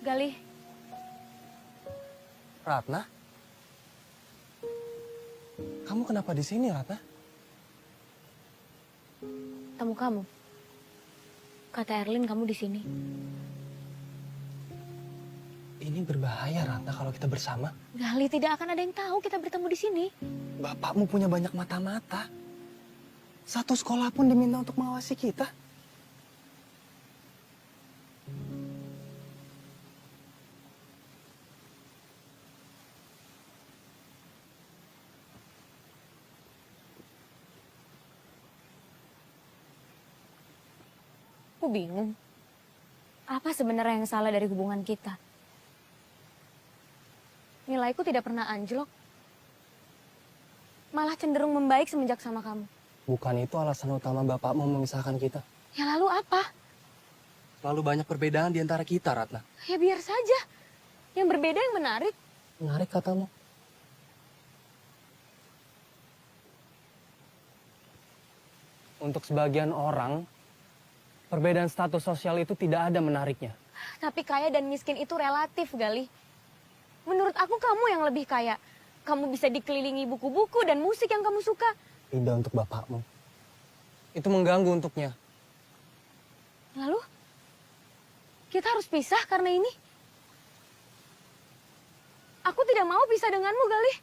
Galih. Ratna? Kamu kenapa di sini, Ratna? Temu kamu. Kata Erlin kamu di sini. Ini berbahaya, Ratna, kalau kita bersama. Galih, tidak akan ada yang tahu kita bertemu di sini. Bapakmu punya banyak mata-mata. Satu sekolah pun diminta untuk mengawasi kita. Aku bingung. Apa sebenarnya yang salah dari hubungan kita? Nilaiku tidak pernah anjlok. Malah cenderung membaik semenjak sama kamu. Bukan itu alasan utama bapakmu memisahkan kita. Ya lalu apa? Terlalu banyak perbedaan di antara kita, Ratna. Ya biar saja. Yang berbeda yang menarik. Menarik katamu. Untuk sebagian orang, perbedaan status sosial itu tidak ada menariknya. Tapi kaya dan miskin itu relatif, Galih. Menurut aku kamu yang lebih kaya. Kamu bisa dikelilingi buku-buku dan musik yang kamu suka. Tidak untuk bapakmu. Itu mengganggu untuknya. Lalu, kita harus pisah karena ini. Aku tidak mau pisah denganmu, Galih.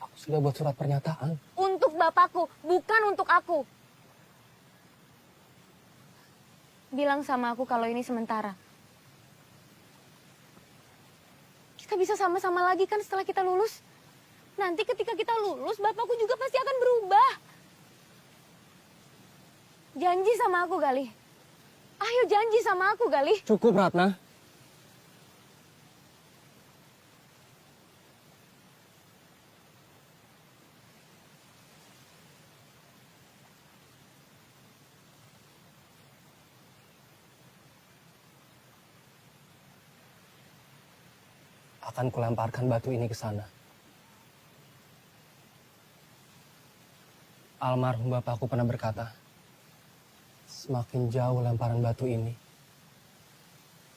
Aku sudah buat surat pernyataan. Untuk bapakku, bukan untuk aku. Bilang sama aku kalau ini sementara. Kita bisa sama-sama lagi kan setelah kita lulus. Nanti ketika kita lulus, bapakku juga pasti akan berubah. Janji sama aku, Galih. Ayo janji sama aku, Galih. Cukup, Ratna. Akan kulemparkan batu ini ke sana. Almarhum bapakku pernah berkata, semakin jauh lemparan batu ini,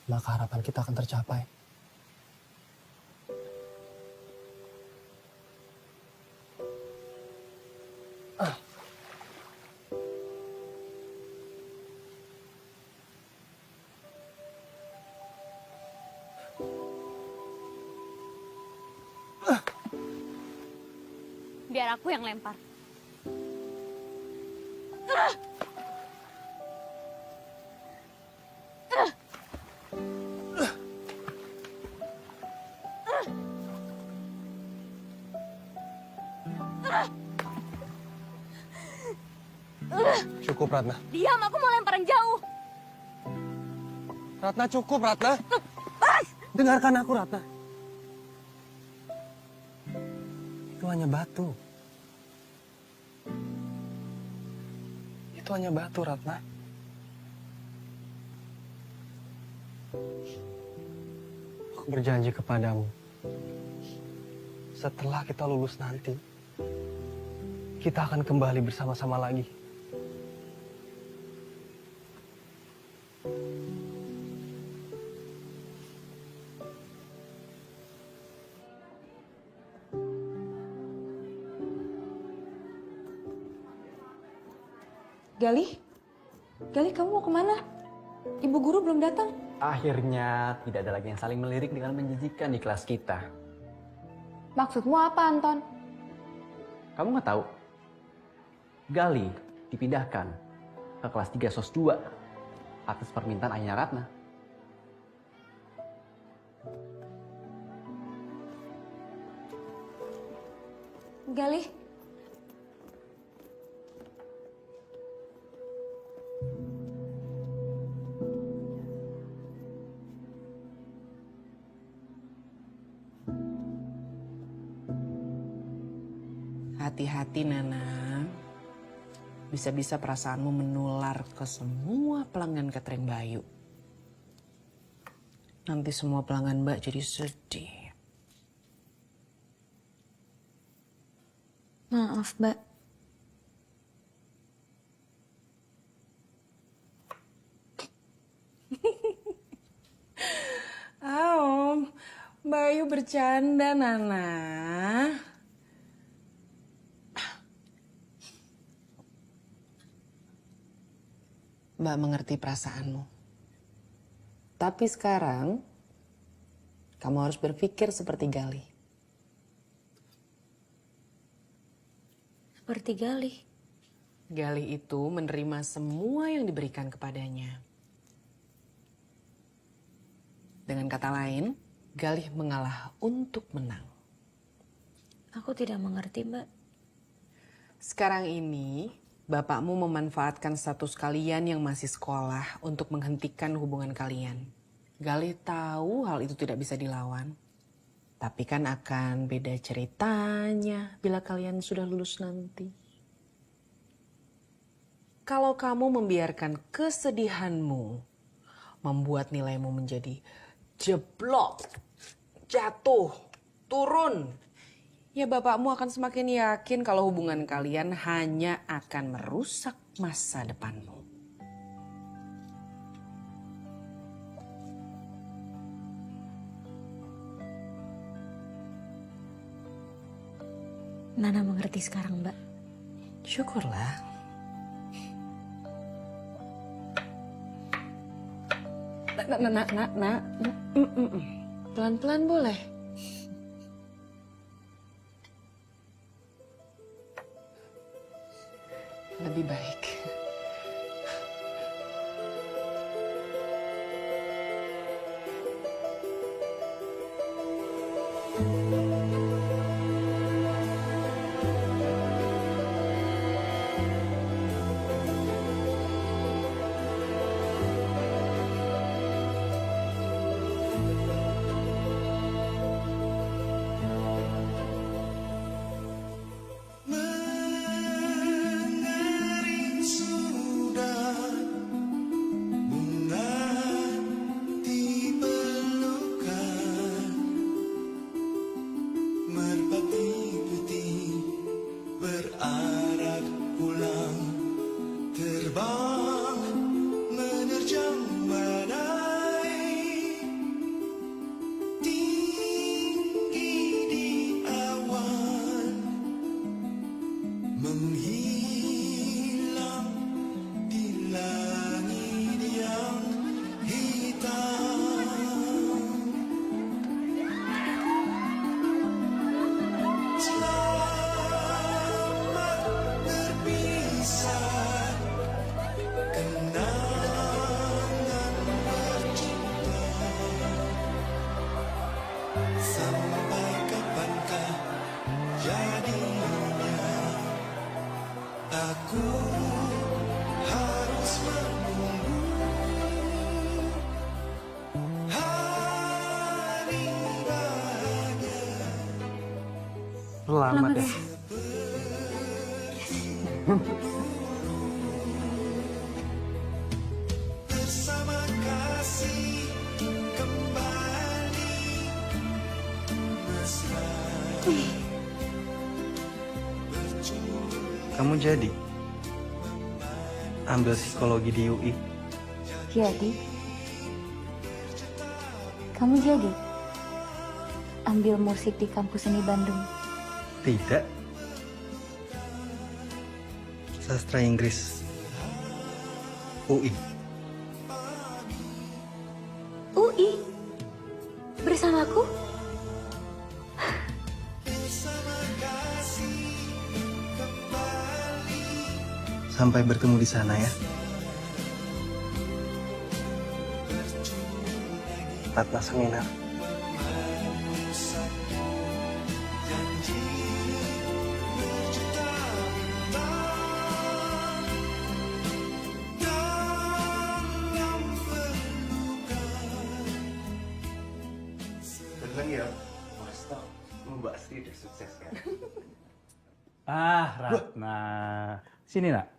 maka harapan kita akan tercapai. Biar aku yang lempar. Cukup, Ratna. Diam, aku mau lemparan jauh. Ratna, cukup, Ratna. Lepas! Dengarkan aku, Ratna. Itu hanya batu. Itu hanya batu, Ratna. Aku berjanji kepadamu, setelah kita lulus nanti, kita akan kembali bersama-sama lagi. Galih? Galih, kamu mau kemana? Ibu guru belum datang. Akhirnya tidak ada lagi yang saling melirik dengan menjijikan di kelas kita. Maksudmu apa, Anton? Kamu nggak tahu? Galih dipindahkan ke kelas 3 SOS 2 atas permintaan ayahnya Ratna. Galih. Hati-hati, Nana. Bisa-bisa perasaanmu menular ke semua pelanggan catering Bayu. Nanti semua pelanggan Mbak jadi sedih. Maaf, Mbak. Bayu bercanda, Nana. Mbak mengerti perasaanmu. Tapi sekarang, kamu harus berpikir seperti Galih. Seperti Galih. Galih itu menerima semua yang diberikan kepadanya. Dengan kata lain, Galih mengalah untuk menang. Aku tidak mengerti, Mbak. Sekarang ini, bapakmu memanfaatkan status kalian yang masih sekolah untuk menghentikan hubungan kalian. Galih tahu hal itu tidak bisa dilawan. Tapi kan akan beda ceritanya bila kalian sudah lulus nanti. Kalau kamu membiarkan kesedihanmu membuat nilaimu menjadi jeblok, jatuh, turun, ya bapakmu akan semakin yakin kalau hubungan kalian hanya akan merusak masa depanmu. Nana mengerti sekarang, Mbak. Syukurlah. Nak. Pelan-pelan boleh. Lebih baik. Mengering sudah bunga diperlukan, merpati putih berarak pulang, terbang menerjang badai, tinggi di awan, menghilang di langit yang hitam. Selamat berpisah, kenangan bercinta. Sampai kapankah jadinya? Aku harus menunggu hari bahagia. Selamat ya. Bersama kasih kembali mesra. Kamu jadi ambil psikologi di UI? Jadi, kamu jadi ambil musik di kampus seni Bandung. Tidak. Sastra Inggris. UI. UI? Bersamaku? Sampai bertemu di sana ya. Ratna Seminar. Betul ya, Mas Toh. Mbak Sri udah sukses kan? Ah, Ratna. Sini nak.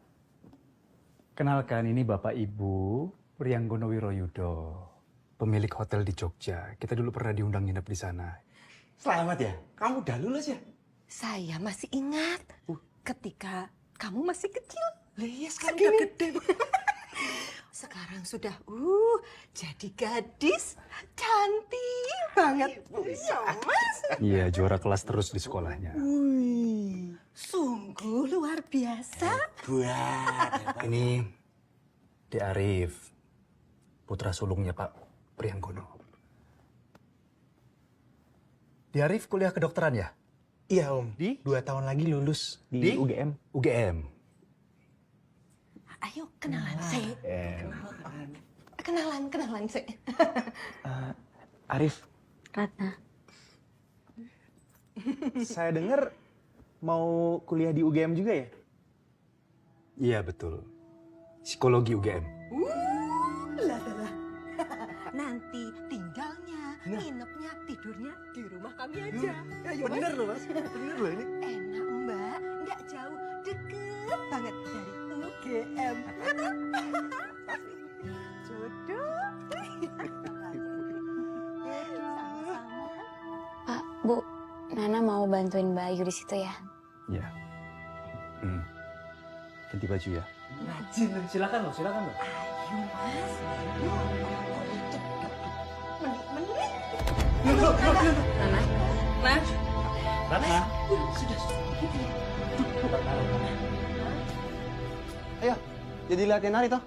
Kenalkan, ini Bapak Ibu Prianggono Wiroyudo, pemilik hotel di Jogja. Kita dulu pernah diundang nginep di sana. Selamat ya, kamu udah lulus ya? Saya masih ingat ketika kamu masih kecil. Iya, sekarang udah gede. Sekarang sudah jadi gadis cantik banget. Iya, Mas. Iya, juara kelas terus di sekolahnya. Wih, sungguh luar biasa. Ini De Arif, putra sulungnya Pak Prianggono. De Arif kuliah kedokteran ya? Iya Om, 2 tahun lagi lulus di UGM. UGM. Ayo kenalan saya. Kenalan saya. Arif, Ratna. saya dengar mau kuliah di UGM juga ya? Iya betul. Psikologi UGM. Lah. Nanti tinggalnya, nginepnya, tidurnya di rumah kami aja. Ayo, Bener loh Mas, bener loh ini. Enak Mbak, nggak jauh, deket banget dari UGM. Jodoh. Pak, Bu, Nana mau bantuin Bayu di situ ya. Ya. Ganti baju ya. Rajin, silakan loh. Ayo mas. Nana. Nah. Ratna. Sudah. Ayo, jadi latihan nari toh.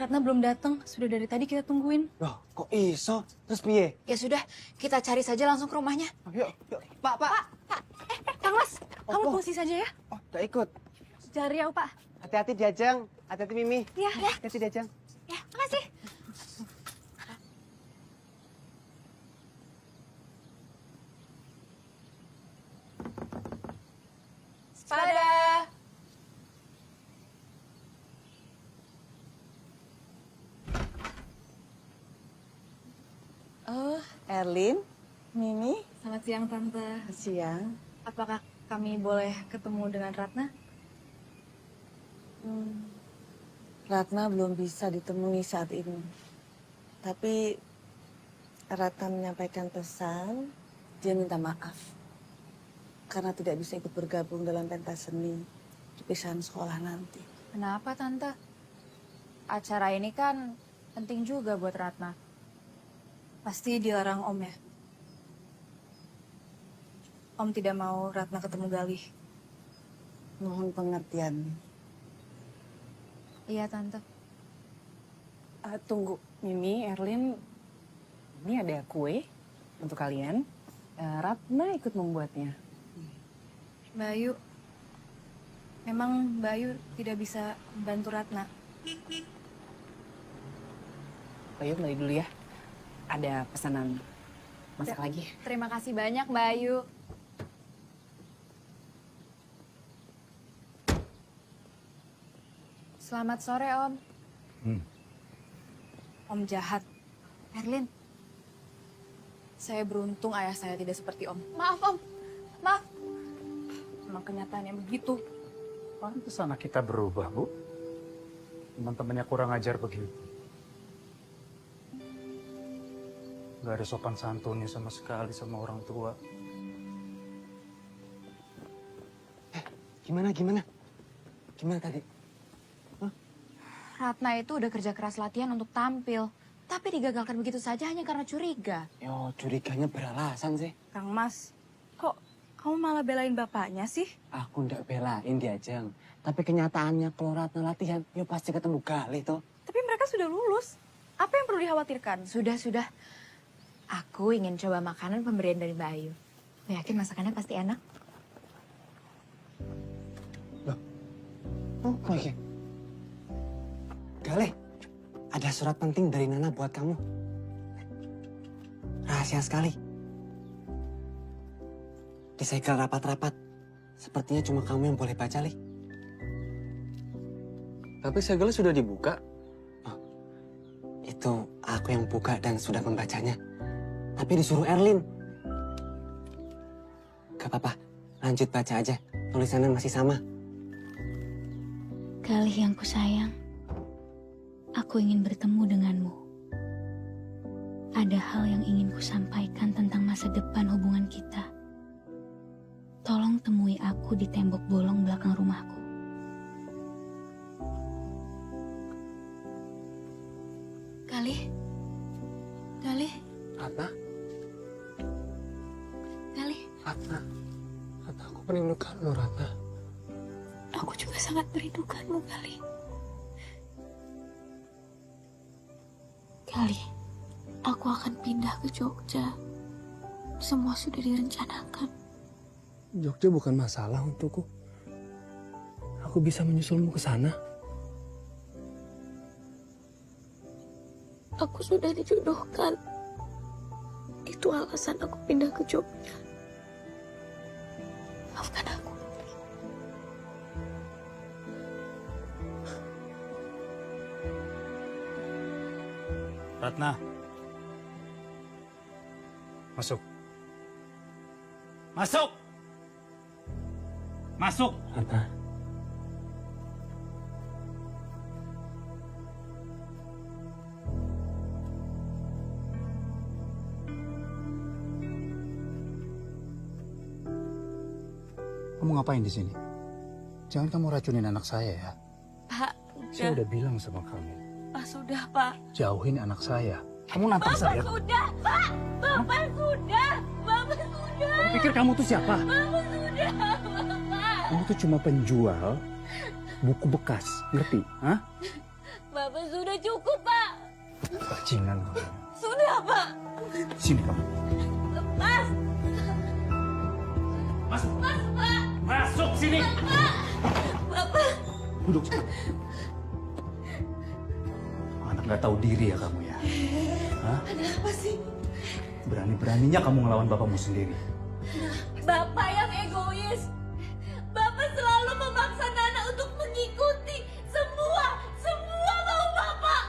Ratna belum datang, sudah dari tadi kita tungguin. Loh, kok iso? Terus piye? Ya sudah, kita cari saja langsung ke rumahnya. Yuk. Pak. Kang Mas, kamu fungsi saja ya. Oh, tak ikut. Cari ya, Pak. Hati-hati Diajeng, hati-hati Mimi. Iya. Hati-hati Diajeng. Ya, makasih. Pada. Oh, Erlin, Mimi. Selamat siang, Tante. Siang. Apakah kami boleh ketemu dengan Ratna? Ratna belum bisa ditemui saat ini. Tapi Ratna menyampaikan pesan, dia minta maaf. Karena tidak bisa ikut bergabung dalam pentas seni di pisahan sekolah nanti. Kenapa, Tante? Acara ini kan penting juga buat Ratna. Pasti dilarang Om ya? Om tidak mau Ratna ketemu Galih. Mohon pengertian. Iya, Tante. Tunggu, Mimi, Erlin. Ini ada kue untuk kalian. Ratna ikut membuatnya. Bayu, memang Bayu tidak bisa membantu Ratna. Bayu balik dulu ya. Ada pesanan masak lagi. Terima kasih banyak, Bayu. Selamat sore, Om. Om jahat. Erlin, saya beruntung ayah saya tidak seperti Om. Maaf, Om. Maaf. Memang kenyataannya begitu. Pantes anak kita berubah, Bu. Teman-temannya kurang ajar begitu. Gak ada sopan santunnya sama sekali sama orang tua. Gimana tadi? Ratna itu udah kerja keras latihan untuk tampil. Tapi digagalkan begitu saja hanya karena curiga. Yo, curiganya beralasan sih. Kang Mas, kok kamu malah belain bapaknya sih? Aku ndak belain Diajeng. Tapi kenyataannya kalau Ratna latihan, yo pasti ketemu Galih toh. Tapi mereka sudah lulus. Apa yang perlu dikhawatirkan? Sudah. Aku ingin coba makanan pemberian dari Bayu. Aku yakin masakannya pasti enak. Oh, iya. Galih, ada surat penting dari Nana buat kamu. Rahasia sekali. Disegel rapat-rapat. Sepertinya cuma kamu yang boleh baca, Li. Tapi segelnya sudah dibuka. Oh, itu aku yang buka dan sudah membacanya. Tapi disuruh Erlin. Gak apa-apa, lanjut baca aja. Tulisannya masih sama. Galih yang kusayang, aku ingin bertemu denganmu. Ada hal yang ingin kusampaikan tentang masa depan hubungan kita. Tolong temui aku di tembok bolong belakang rumahku. Galih? Ratna? Galih? Ratna, aku merindukanmu, Ratna. Aku juga sangat merindukanmu, Galih. Galih, aku akan pindah ke Jogja. Semua sudah direncanakan. Jogja bukan masalah untukku. Aku bisa menyusulmu ke sana. Aku sudah dijodohkan. Itu alasan aku pindah ke Jogja. Maafkan aku. Ratna. Masuk. Masuk! Masuk! Ratna. Kamu ngapain di sini? Jangan kamu racunin anak saya ya. Pak, Saya udah bilang sama kamu, Pak sudah, Pak. jauhin anak saya. Kamu nantang Bapak saya. sudah, Pak. Bapak sudah. Bapak sudah. Kamu pikir kamu tuh siapa? Bapak sudah, Bapak. Kamu tuh cuma penjual buku bekas, ngerti? Hah? Bapak sudah cukup, Pak. Bajingan kamu. Sudah, Pak. Sini kamu. Lepas. Masuk. Mas, Pak. Masuk sini. Bapak. Bapak. Duduk. Anak gak tahu diri ya kamu ya? Hah? Ada apa sih? Berani-beraninya kamu ngelawan bapakmu sendiri. Bapak yang egois. Bapak selalu memaksa Nana untuk mengikuti semua mau Bapak.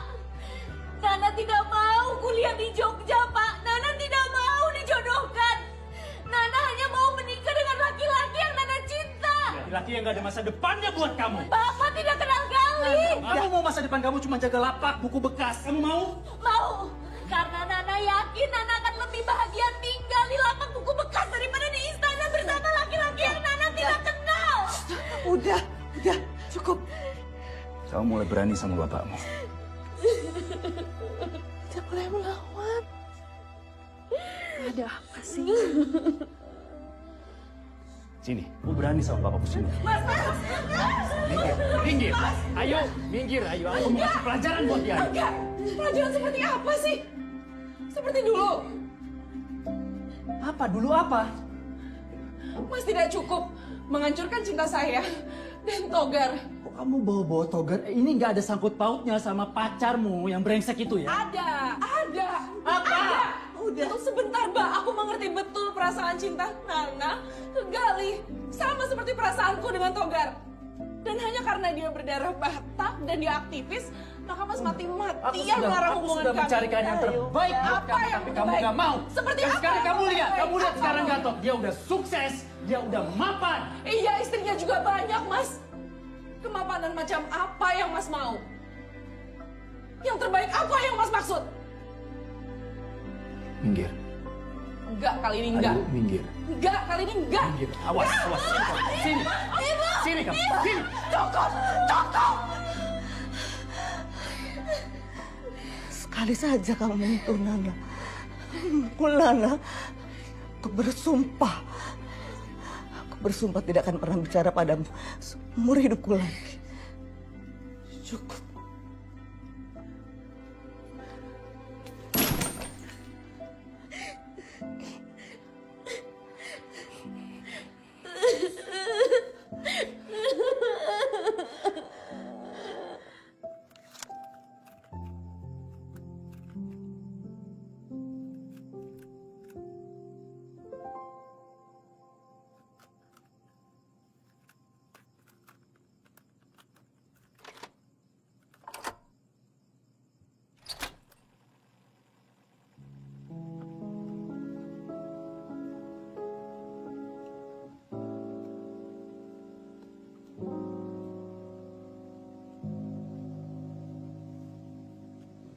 Nana tidak mau kuliah di Jogja, Pak. Nana tidak mau dijodohkan. Nana hanya mau menikah dengan laki-laki yang Nana cinta. Laki-laki yang gak ada masa depannya buat kamu. Bapak tidak kenal Gali. Kamu mau masa depan kamu cuma jaga lapak, buku bekas. Kamu mau? Mau. Karena Nana yakin Nana akan lebih bahagia tinggal di lapak buku bekas daripada di istana bersama laki-laki yang Nana tidak kenal. Udah, cukup. Kamu mulai berani sama bapakmu. Tidak boleh melawan. Ada apa sih? Sini, kamu berani sama bapakmu sini. Mas. Minggir. Ayo, minggir. Ayo, aku mau kasih pelajaran buat dia. Enggak. Pelajaran seperti apa sih? Seperti dulu. Apa? Dulu apa? Mas tidak cukup menghancurkan cinta saya dan Togar. Kok kamu bawa-bawa togar? Ini nggak ada sangkut pautnya sama pacarmu yang brengsek itu ya? Ada. Apa? Udah. Untuk sebentar, Mbak, aku mengerti betul perasaan cinta Nana ke Gali. Sama seperti perasaanku dengan Togar. Dan hanya karena dia berdarah Batak dan dia aktivis, maka Mas mati-matian melarang hubungan kami. Aku sudah mencarikan yang terbaik buat kamu, tapi kamu nggak mau. Seperti Dan apa? sekarang kamu lihat Apa? sekarang Gatot. Dia udah sukses, dia udah mapan. Iya, istrinya juga banyak, Mas. Kemapanan macam apa yang Mas mau? Yang terbaik apa yang Mas maksud? Minggir. Enggak, kali ini enggak. Ayo, minggir. Enggak, kali ini enggak. Minggir. Awas. Sini. Ibu. Sini kamu. Ibu. Sini. Cukup. Sekali saja kamu menyentuh Nana. Nana, aku bersumpah. Aku bersumpah tidak akan pernah bicara padamu seumur hidupku lagi. Cukup.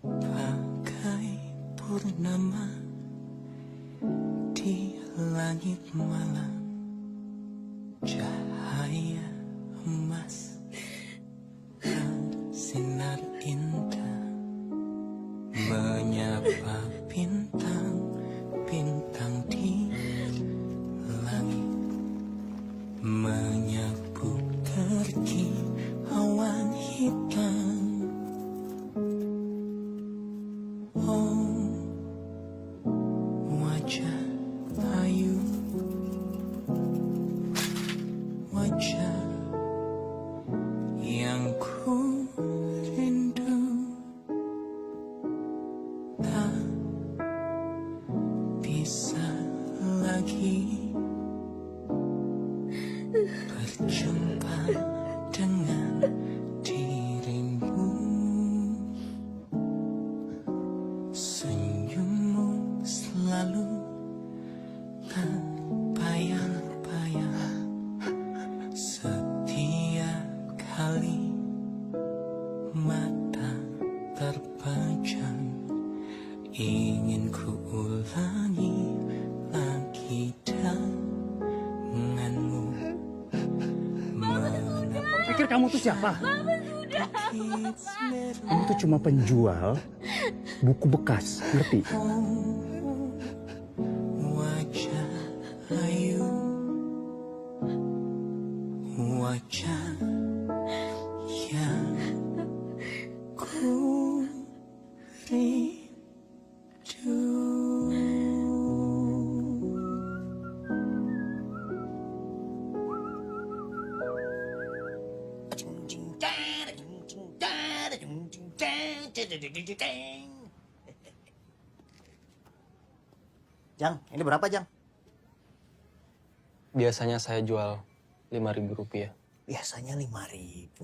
Bagai purnama di langit malam, cahaya emas bersinar indah, menyapa bintang-bintang di langit, menyapu terki awan hitam. Oh, wajah ayu, wajah yang ku rindu, tak bisa lagi berjumpa dengan dirimu. Senyummu selalu terbayang-bayang setiap kali mata terpejam. Ingin ku ulangi lagi denganmu. pikir kamu tuh siapa? Bapak sudah. Kamu tuh cuma penjual buku bekas, ngerti? Wajah ayu, wajah yang ku rindu. Jang, ini berapa, Jang? Biasanya saya jual Rp5.000. Biasanya 5.000.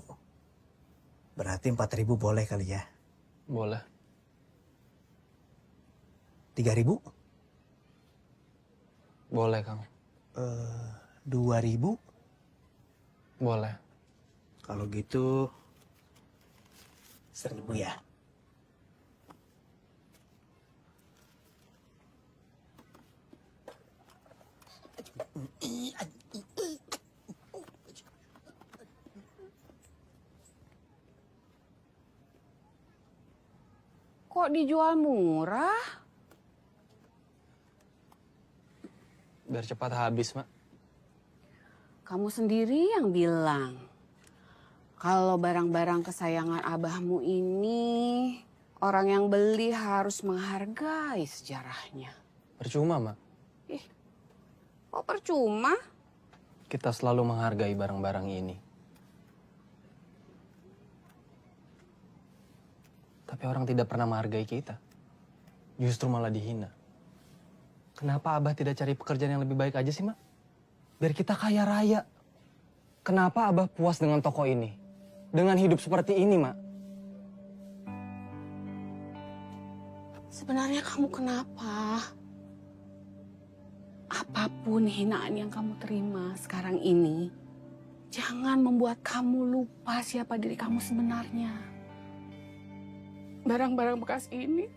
Berarti 4.000 boleh kali ya? Boleh. 3.000? Boleh, Kang. 2.000? Boleh. Kalau gitu 1.000 ya. Kok dijual murah? Biar cepat habis, Mak. Kamu sendiri yang bilang kalau barang-barang kesayangan abahmu ini orang yang beli harus menghargai sejarahnya. Percuma, Mak. Kok percuma? Kita selalu menghargai barang-barang ini. Tapi orang tidak pernah menghargai kita. Justru malah dihina. Kenapa Abah tidak cari pekerjaan yang lebih baik aja sih, Mak? Biar kita kaya raya. Kenapa Abah puas dengan toko ini? Dengan hidup seperti ini, Mak? Sebenarnya kamu kenapa? Apapun hinaan yang kamu terima sekarang ini, jangan membuat kamu lupa siapa diri kamu sebenarnya. Barang-barang bekas ini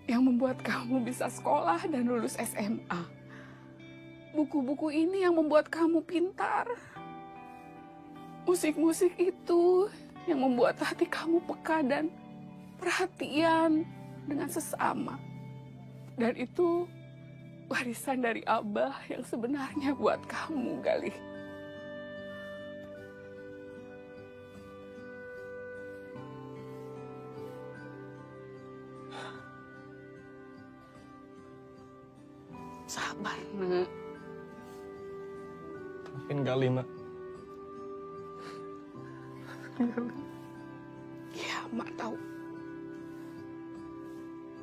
yang membuat kamu bisa sekolah dan lulus SMA. Buku-buku ini yang membuat kamu pintar. Musik-musik itu yang membuat hati kamu peka dan perhatian dengan sesama. Dan itu warisan dari Abah yang sebenarnya buat kamu, Galih. Sabar, Nak. Maafin Galih, Mak. Ya, Mak tahu.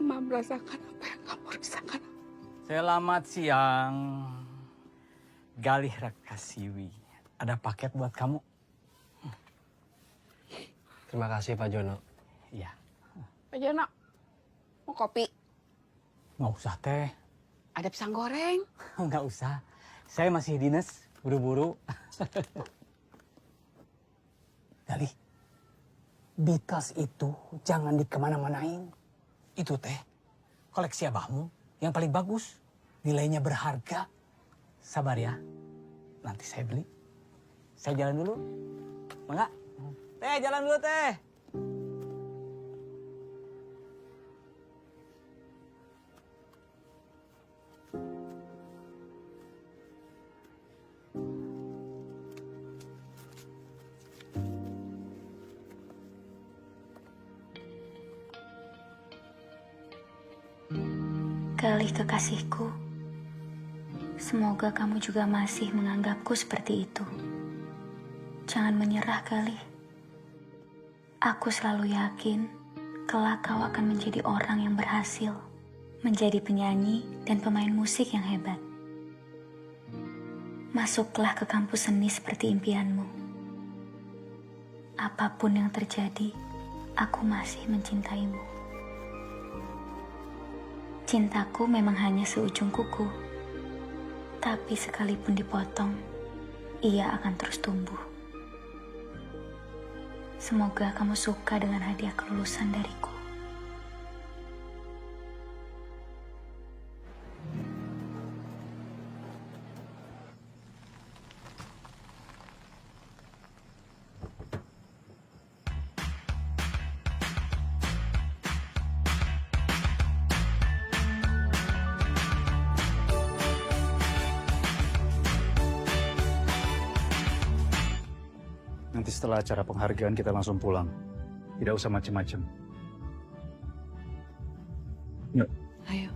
Mak merasakan apa yang kamu rasakan. Selamat siang, Galih Rakasiwi. Ada paket buat kamu. Terima kasih, Pak Jono. Iya. Pak Jono, mau kopi? Nggak usah, Teh. Ada pisang goreng? Nggak usah. Saya masih dinas, buru-buru. Galih, Beatles itu jangan dikemana-manain. Itu teh, koleksi abahmu yang paling bagus. Nilainya berharga. Sabar ya, nanti saya beli. Saya jalan dulu. Mangga. Teh, jalan dulu, Teh. Galih kekasihku, semoga kamu juga masih menganggapku seperti itu. Jangan menyerah, Galih. Aku selalu yakin kelak kau akan menjadi orang yang berhasil, menjadi penyanyi dan pemain musik yang hebat. Masuklah ke kampus seni seperti impianmu. Apapun yang terjadi, aku masih mencintaimu. Cintaku memang hanya seujung kuku, tapi sekalipun dipotong, ia akan terus tumbuh. Semoga kamu suka dengan hadiah kelulusan dariku. Nanti setelah acara penghargaan kita langsung pulang. Tidak usah macem-macem. Yuk. Ayo.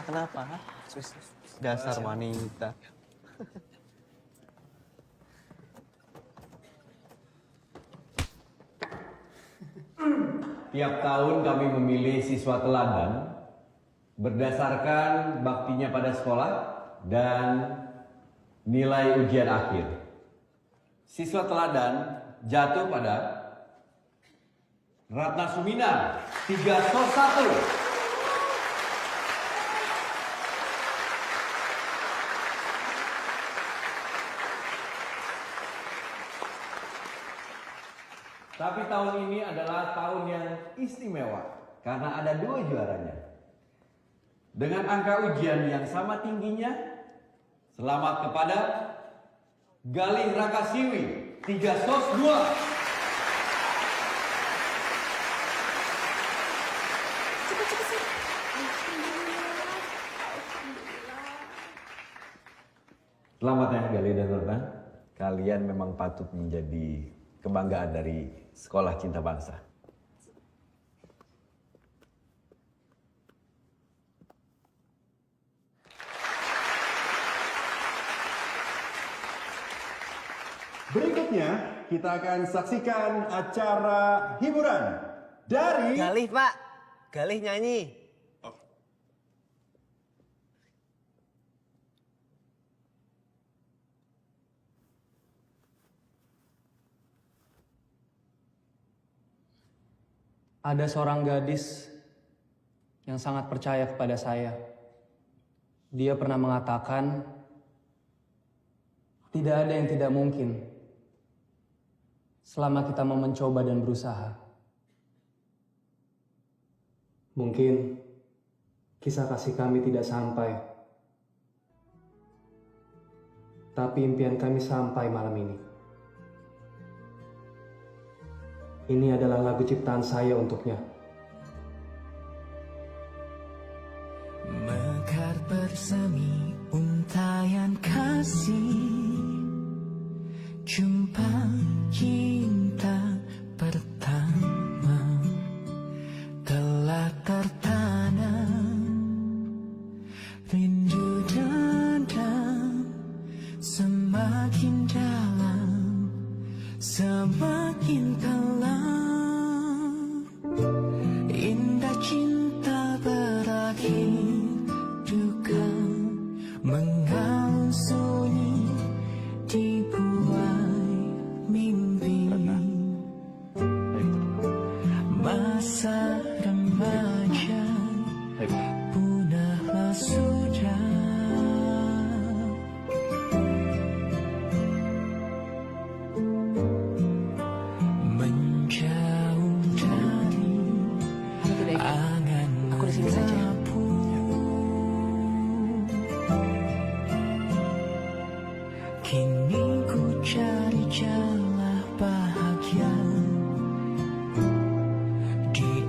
Kenapa? Dasar wanita. Tiap tahun kami memilih siswa teladan berdasarkan baktinya pada sekolah dan nilai ujian akhir. Siswa teladan jatuh pada Ratna Suminar 3-1. Tapi tahun ini adalah tahun yang istimewa karena ada 2 juaranya. Dengan angka ujian yang sama tingginya, selamat kepada Galih Rakasiwi 3-2. Selamat ya Galih dan Ratna. Kalian memang patut menjadi kebanggaan dari Sekolah Cinta Bangsa. Berikutnya kita akan saksikan acara hiburan dari Galih, Pak. Galih nyanyi. Ada seorang gadis yang sangat percaya kepada saya. Dia pernah mengatakan, tidak ada yang tidak mungkin selama kita mau mencoba dan berusaha. Mungkin kisah kasih kami tidak sampai, tapi impian kami sampai malam ini. Ini adalah lagu ciptaan saya untuknya. Mekar bersemi untayan kasih, jumpa cinta pertama telah tertanam, rindu dendam semakin dalam, semakin kelam. Indah cinta berakhir, duka mengalun sunyi dibuai mimpi. Masa remaja punahlah sudah. Menjauh dari angan rapuh. Kini ku cari jalan bahagia di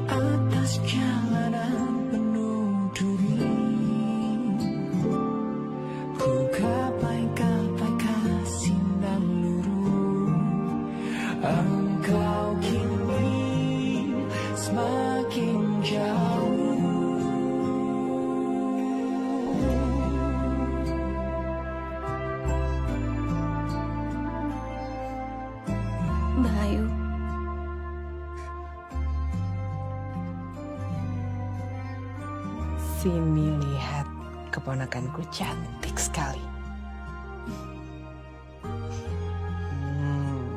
Sini lihat, keponakanku cantik sekali.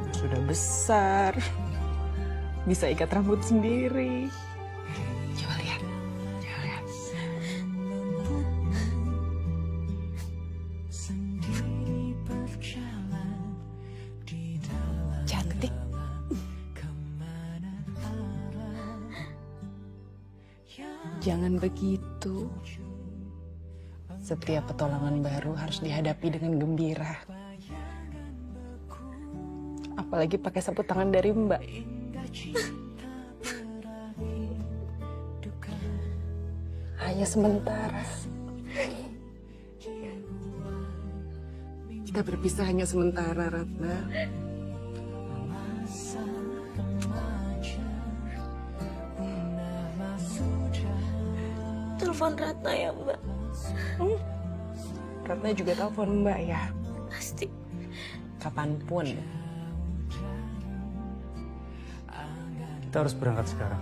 Sudah besar, bisa ikat rambut sendiri. Coba lihat, coba lihat. Cantik. Jangan begitu. Setiap petualangan baru harus dihadapi dengan gembira. Apalagi pakai sapu tangan dari Mbak. Hanya sementara. Kita berpisah hanya sementara, Ratna. Telepon Ratna ya, Mbak. Ratna juga telepon Mbak ya. Pasti. Kapanpun. Kita harus berangkat sekarang.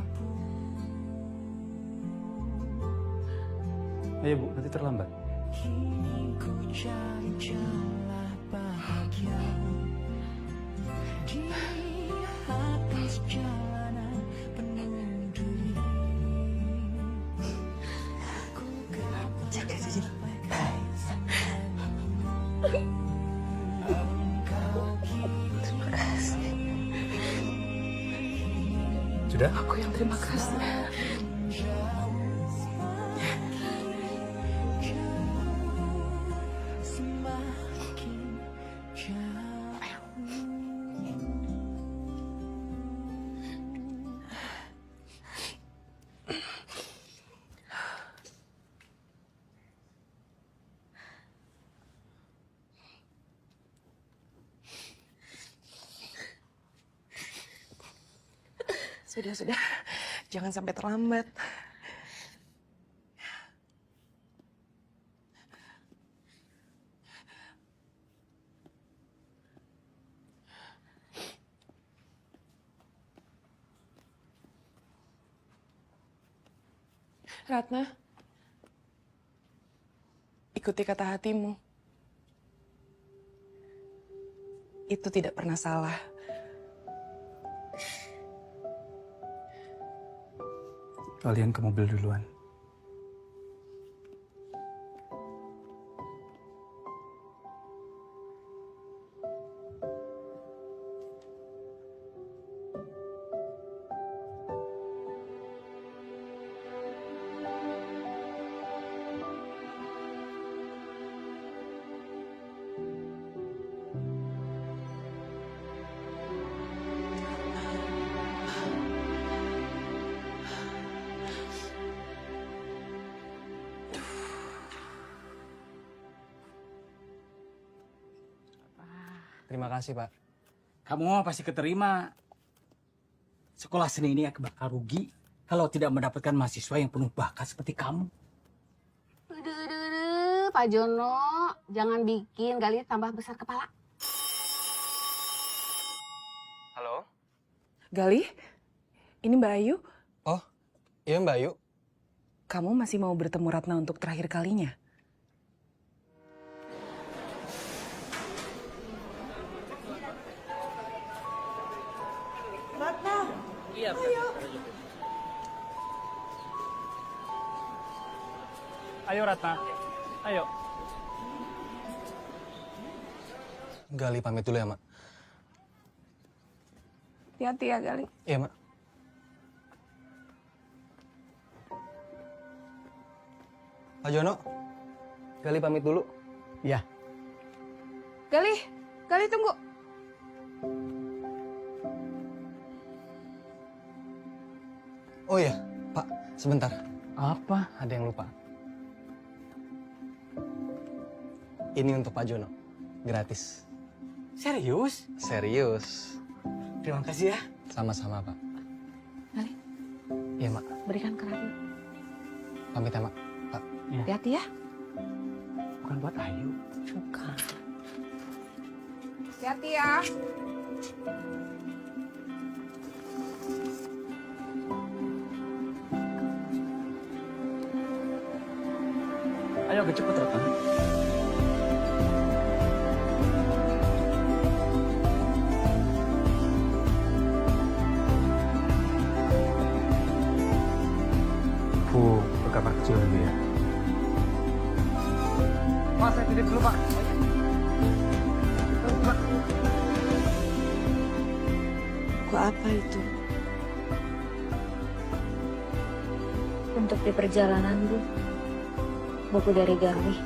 Ayo Bu, nanti terlambat. Jaga Cicil. Terima kasih. Sudah? Aku yang terima kasih. Sudah. Jangan sampai terlambat. Ratna, ikuti kata hatimu. Itu tidak pernah salah. Kalian ke mobil duluan. Terima kasih, Pak. Kamu pasti keterima. Sekolah seni ini bakal rugi kalau tidak mendapatkan mahasiswa yang penuh bakat seperti kamu. Pak Jono, jangan bikin Gali tambah besar kepala. Halo? Gali, ini Mbak Ayu. Oh, iya Mbak Ayu. Kamu masih mau bertemu Ratna untuk terakhir kalinya? Ratna. Iya, ayo. Ayo Ratna, ayo. Gali pamit dulu ya, Mak. Hati-hati ya, Gali. Iya, Mak. Pak Jono, Gali pamit dulu. Iya. Gali tunggu. Oh iya, Pak, sebentar. Apa? Ada yang lupa. Ini untuk Pak Jono, gratis. Serius? Serius. Terima kasih ya. Sama-sama, Pak. Gali, Iya, Mak. berikan ke Ratna. Pamit ya, Mak. Pak. Hati-hati ya. Bukan buat Ayu. Bukan. Hati-hati ya. Ayo agak cepet Ratna. Ke kamar kecil dulu ya. Mas, saya titip dulu, Pak. Buku apa itu? Untuk di perjalanan, Bu. Buku dari Galih.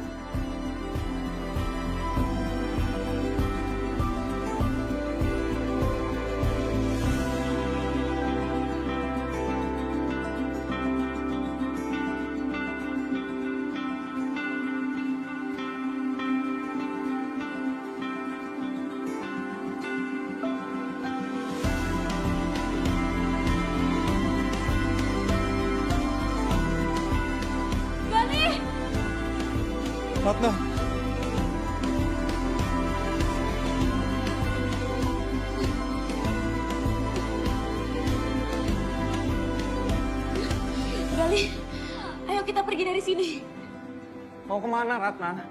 Galih! Ratna. Galih, ayo kita pergi dari sini. Mau kemana, Ratna?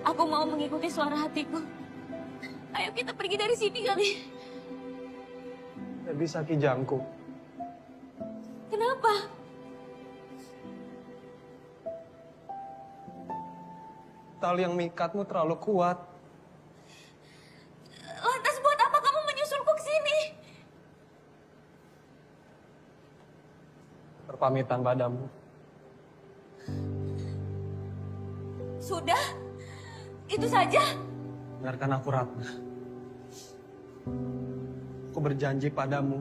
Aku mau mengikuti suara hatiku. Ayo kita pergi dari sini, Galih. Gak bisa Kijangku. Kenapa? Tali yang mikatmu terlalu kuat. Lantas buat apa kamu menyusulku ke sini? Berpamitan padamu. Sudah? Itu saja? Dengarkan aku, Ratna. Aku berjanji padamu.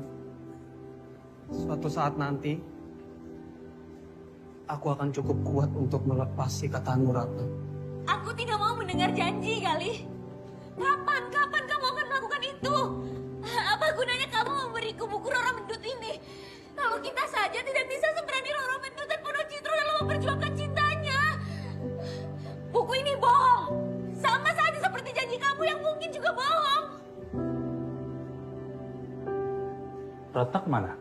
Suatu saat nanti, aku akan cukup kuat untuk melepas ikatanmu, Ratna. Aku tidak mau mendengar janji, Galih. Kapan kamu akan melakukan itu? Apa gunanya kamu memberiku buku Roro Mendut ini? Kalau kita saja tidak bisa seberani Roro Mendut dan Pono Citro dalam memperjuangkan cintanya. Buku ini bohong. Sama saja seperti janji kamu yang mungkin juga bohong. Ratna kemana?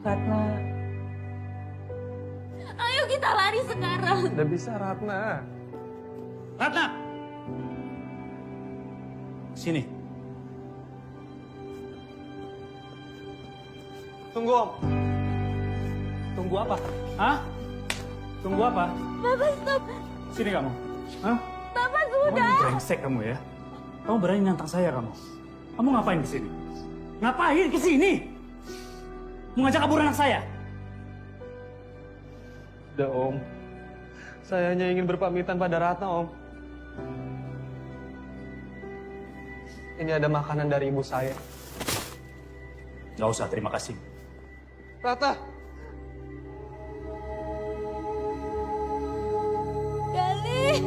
Ratna. Ayo kita lari sekarang. Tidak bisa, Ratna. Ratna! Sini. Tunggu, Om. Tunggu apa? Hah? Tunggu apa? Bapak stop. Sini kamu. Hah? Bapak Kamu sudah. brengsek kamu ya. Kamu berani nantang saya kamu. Kamu ngapain ke sini? Ngapain ke sini? Mau ngajak kabur anak saya? Udah, Om. Saya hanya ingin berpamitan pada Ratna, Om. Ini ada makanan dari ibu saya. Gak usah, terima kasih. Ratna! Galih!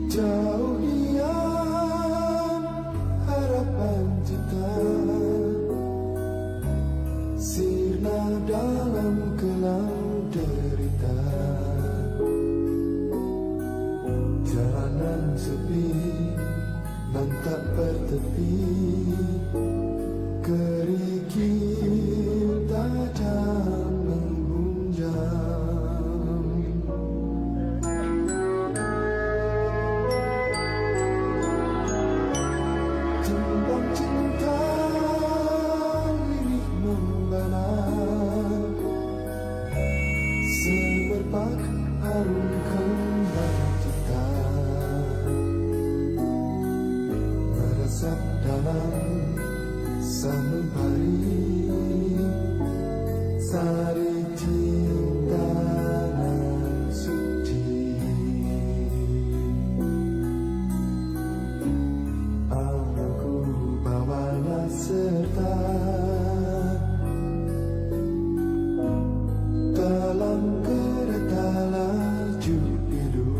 Jauh diam harapan kita, sirna dalam kelam derita. Jalanan sepi dan tak bertepi, kerikil tajam menghunjam. Timbang cinta lirih membara, semerbak harum kembang kita, meresap dalam sanubari, sari cinta nan suci. Aku bawalah serta dalam kereta laju pilu,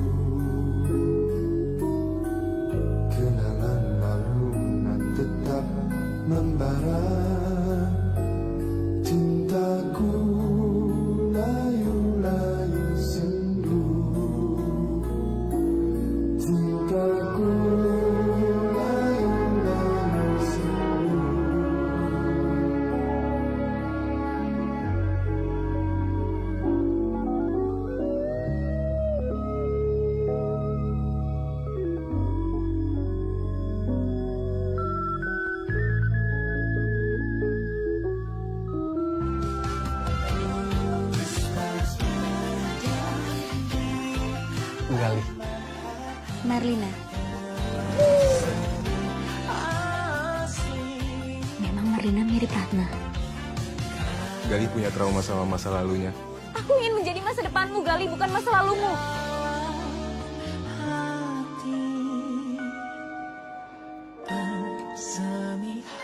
kenangan lalu nan tetap membara, cintaku layu-layu sendu, cintaku layu-layu sendu. mirip Ratna. Gali punya trauma sama masa lalunya. Aku ingin menjadi masa depanmu, Gali, bukan masa lalumu.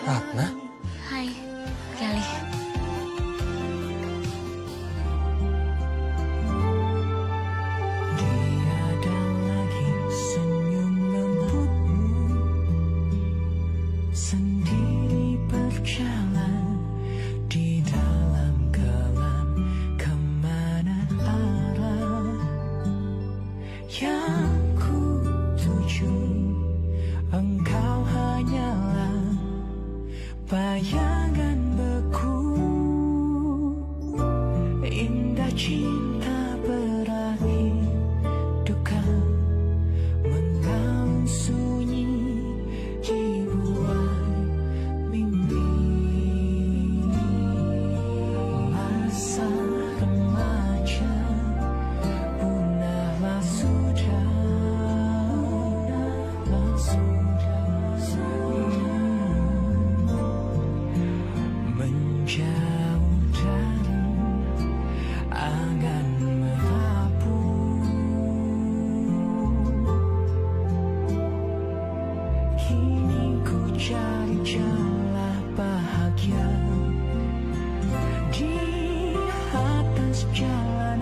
Ratna? Hai, Gali. Sendiri berjalan di dalam gelap, kemana arah yang ku tuju. Engkau hanyalah bayangan beku. Indah cinta berakhir, duka mengalun sunyi di buah mimpi. Masa remaja punahlah sudah, menjauh dari angan merapu. Kini ku cari celah bahagia di atas jalan